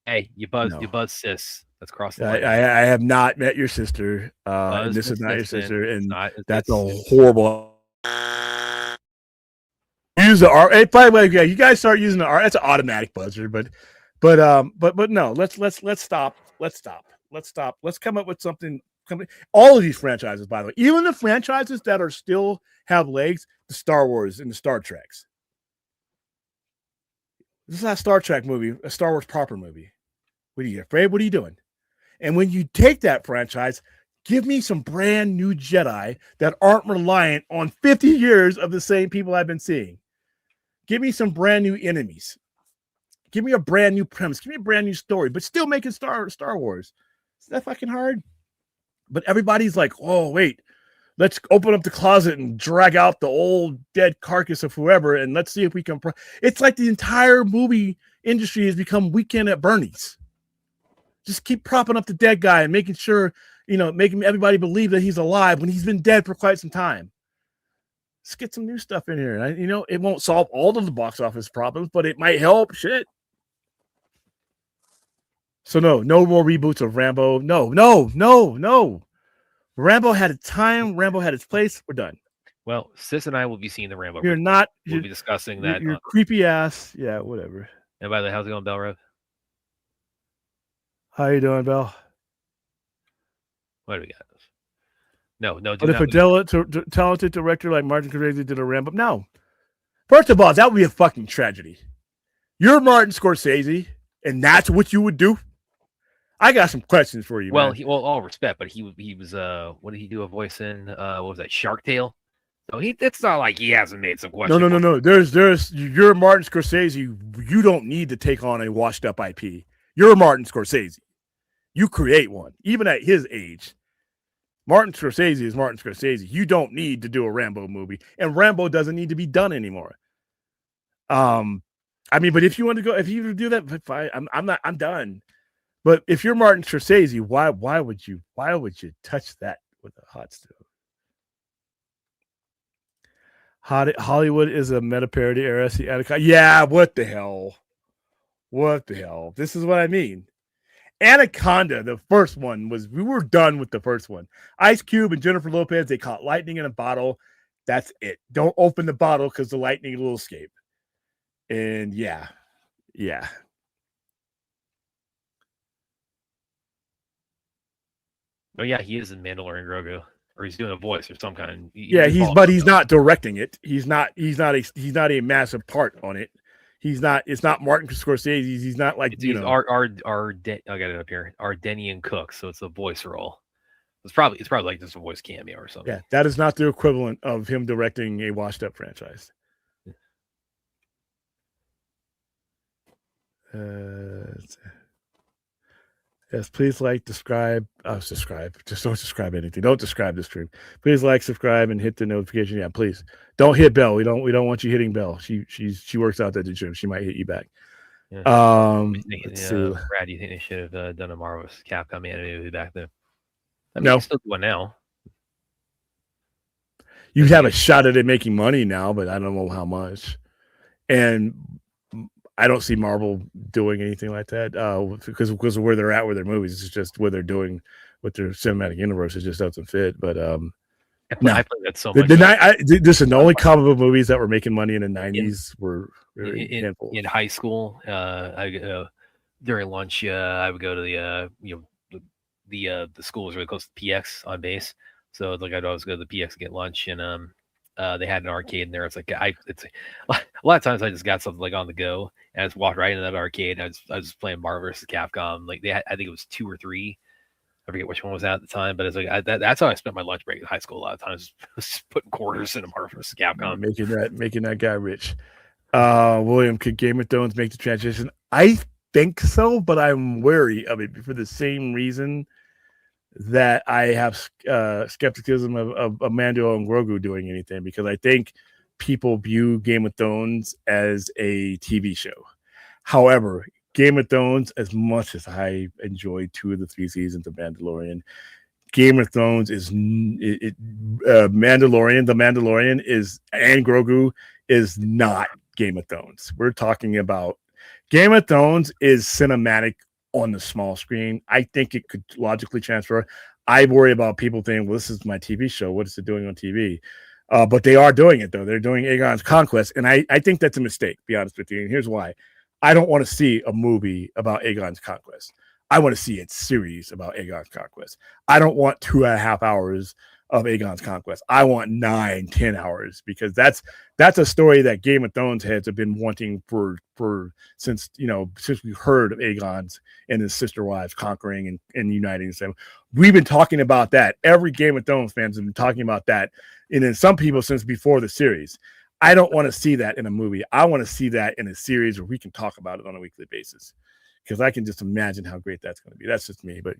Hey, you buzz sis. That's crossing. I have not met your sister. And this is not your sister, and that's a horrible. Use the R. Hey, by the way, yeah, you guys start using the R. That's an automatic buzzer, but no. Let's stop. Let's stop. Let's come up with something. All of these franchises, by the way, even the franchises that are still have legs, the Star Wars and the Star Treks. This is not a Star Trek movie, a Star Wars proper movie. What are you afraid? What are you doing? And when you take that franchise, give me some brand new Jedi that aren't reliant on 50 years of the same people I've been seeing. Give me some brand new enemies. Give me a brand new premise. Give me a brand new story, but still make it Star Wars. Is that fucking hard? But everybody's like, oh, wait, let's open up the closet and drag out the old dead carcass of whoever, and let's see if we can. It's like the entire movie industry has become Weekend at Bernie's. Just keep propping up the dead guy and making sure, making everybody believe that he's alive when he's been dead for quite some time. Let's get some new stuff in here. It won't solve all of the box office problems, but it might help. Shit. So no more reboots of Rambo. No. Rambo had its time. Rambo had its place. We're done. Well, Sis and I will be seeing the Rambo. You're not. We'll be discussing that. You're creepy ass. Yeah, whatever. And by the way, how's it going, Bell Rev? How you doing, Bell? What do we got? No. But if a talented director like Martin Scorsese did a Rambo, no. First of all, that would be a fucking tragedy. You're Martin Scorsese, and that's what you would do. I got some questions for you. Well, all respect, but he was what did he do a voice in? What was that? Shark Tale. So it's not like he hasn't made some questions. No. You're Martin Scorsese. You don't need to take on a washed up IP. You're Martin Scorsese. You create one, even at his age. Martin Scorsese is Martin Scorsese. You don't need to do a Rambo movie, and Rambo doesn't need to be done anymore. But if you want to go, if you do that, fine. I'm done. But if you're Martin Scorsese, why would you touch that with a hot stove? Hollywood is a meta parody era. Yeah, what the hell? This is what I mean. Anaconda, the first one we were done with the first one. Ice Cube and Jennifer Lopez, they caught lightning in a bottle. That's it. Don't open the bottle because the lightning will escape. And yeah. Oh yeah, he is in Mandalorian Grogu, or he's doing a voice or some kind. He's not directing it. He's not a massive part on it. It's not Martin Scorsese. He's not like I got it up here. Ardenian Cook, so it's a voice role. It's probably like just a voice cameo or something. Yeah, that is not the equivalent of him directing a washed up franchise. Yes, please subscribe. Subscribe. Just don't subscribe anything. Don't describe the stream. Please subscribe, and hit the notification. Yeah, please. Don't hit bell. We don't want you hitting bell. She works out at the gym. She might hit you back. Yeah. Let's see. Brad, do you think they should have done a Marvel's Capcom anime back then? No. You still do one now. You'd have a shot at it making money now, but I don't know how much. And I don't see Marvel doing anything like that because of where they're at with their movies. It's just what they're doing with their cinematic universe. It just doesn't fit. But I played that so much. The only comic book movies that were making money in the 90s were in high school. During lunch, I would go to the school was really close to PX on base, so I'd always go to the PX to get lunch, and they had an arcade in there. It's like a lot of times I just got something on the go and I just walked right into that arcade. And I was playing Marvel vs. Capcom. I think it was 2 or 3. I forget which one was at the time, but it's like that's how I spent my lunch break in high school. A lot of times, was putting quarters in a Marvel vs. Capcom. Making that guy rich. William, could Game of Thrones make the transition? I think so, but I'm wary of it for the same reason that I have skepticism of Mando and Grogu doing anything, because I think people view Game of Thrones as a TV show. However, Game of Thrones, as much as I enjoyed 2 of the 3 seasons of Mandalorian, Game of Thrones is Mandalorian. The Mandalorian is, and Grogu is not Game of Thrones. We're talking about Game of Thrones is cinematic on the small screen. I think it could logically transfer. I worry about people thinking, well, this is my TV show. What is it doing on TV? But they are doing it, though. They're doing Aegon's Conquest. And I think that's a mistake, to be honest with you. And here's why. I don't want to see a movie about Aegon's Conquest. I want to see a series about Aegon's Conquest. I don't want 2.5 hours of Aegon's Conquest. I want 9-10 hours, because that's a story that Game of Thrones heads have been wanting for since we heard of Aegon's and his sister wives conquering and uniting them. We've been talking about that. Every Game of Thrones fans have been talking about that, and then some people since before the series. I don't want to see that in a movie. I want to see that in a series where we can talk about it on a weekly basis, because I can just imagine how great that's going to be. That's just me, but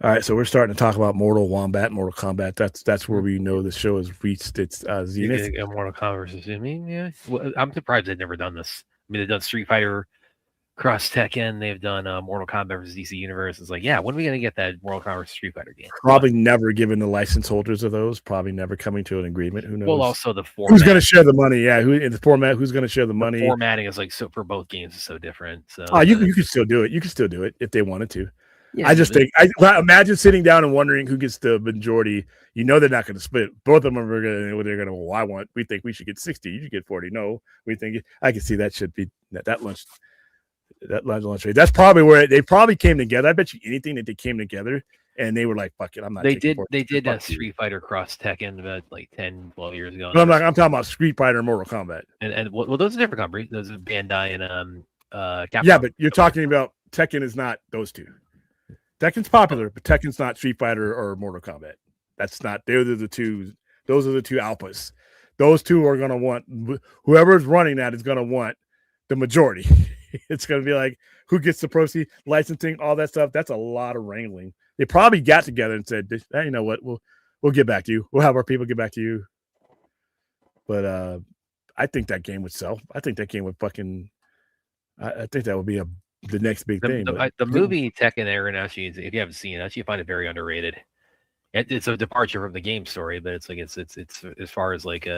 all right, so we're starting to talk about Mortal Kombat. That's where we know the show has reached its zenith. Mortal Kombat versus. I mean, yeah. Well, I'm surprised they've never done this. I mean, they've done Street Fighter Cross Tekken. They've done Mortal Kombat versus DC Universe. It's like, yeah, when are we gonna get that Mortal Kombat versus Street Fighter game? Probably never given the license holders of those. Probably never coming to an agreement. Who knows? Well, also the format. Who's going to share the money? Yeah, who in the format? Who's going to share the money? The formatting is like so for both games is so different. So you can still do it. You can still do it if they wanted to. Yeah, I just think imagine sitting down and wondering who gets the majority. They're not going to split. Both of them are going to. They're going to. Well, we think we should get 60. You should get 40. No, we think. I can see that should be that lunch. That lunch rate. That's probably where they probably came together. I bet you anything that they came together and they were like, "Fuck it, I'm not." They did that Street Fighter Cross Tekken about like 10, 12 years ago. No, I'm talking about Street Fighter and Mortal Kombat. And well, those are different companies. Those are Bandai and Capcom. Yeah, but you're talking about Tekken is not those two. Tekken's popular, but Tekken's not Street Fighter or Mortal Kombat. That's not. Those are the two alphas. Those two are going to want whoever's running that is going to want the majority. It's going to be like who gets the proceeds, licensing, all that stuff. That's a lot of wrangling. They probably got together and said, hey, you know what? We'll get back to you. We'll have our people get back to you. But I think that game would sell. I think that game would fucking. I think that would be the next big thing. The movie Tekken Aaron, actually, if you haven't seen it, actually you find it very underrated. It's a departure from the game story, but it's like it's as far as like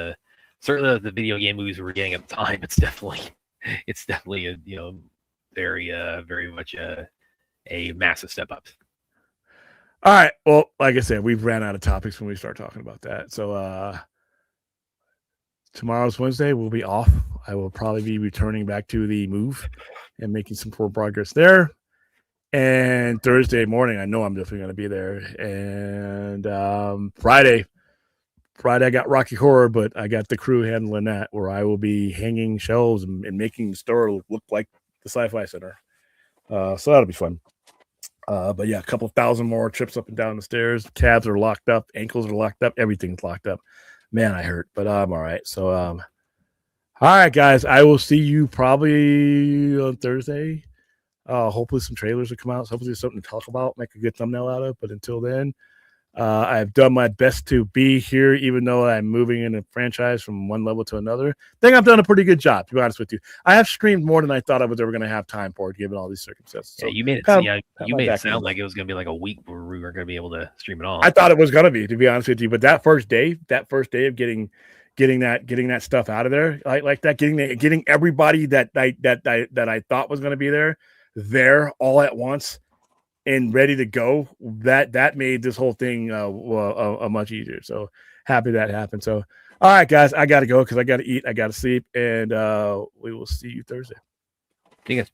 certainly the video game movies we were getting at the time. It's definitely a very very much a massive step up. All right. Well, like I said, we've ran out of topics when we start talking about that. So tomorrow's Wednesday. We'll be off. I will probably be returning back to the move and making some more progress there. And Thursday morning, I know I'm definitely going to be there. And Friday, I got Rocky Horror, but I got the crew handling that, where I will be hanging shelves and making the store look like the Sci-Fi Center. So that'll be fun. But yeah, a couple thousand more trips up and down the stairs. Calves are locked up. Ankles are locked up. Everything's locked up. Man, I hurt, but I'm all right. So, all right, guys, I will see you probably on Thursday. Hopefully some trailers will come out. So hopefully there's something to talk about, make a good thumbnail out of. But until then, I've done my best to be here, even though I'm moving in a franchise from one level to another. I think I've done a pretty good job, to be honest with you. I have streamed more than I thought I was ever going to have time for, given all these circumstances. So yeah, you made it sound like it was going to be like a week where we weren't going to be able to stream it all. I thought it was going to be, to be honest with you. But that first day of getting that stuff out of there, like that, getting everybody that I thought was going to be there all at once and ready to go, that made this whole thing a much easier. So happy that happened. So, all right, guys, I got to go because I got to eat, I got to sleep, and we will see you Thursday. See you guys.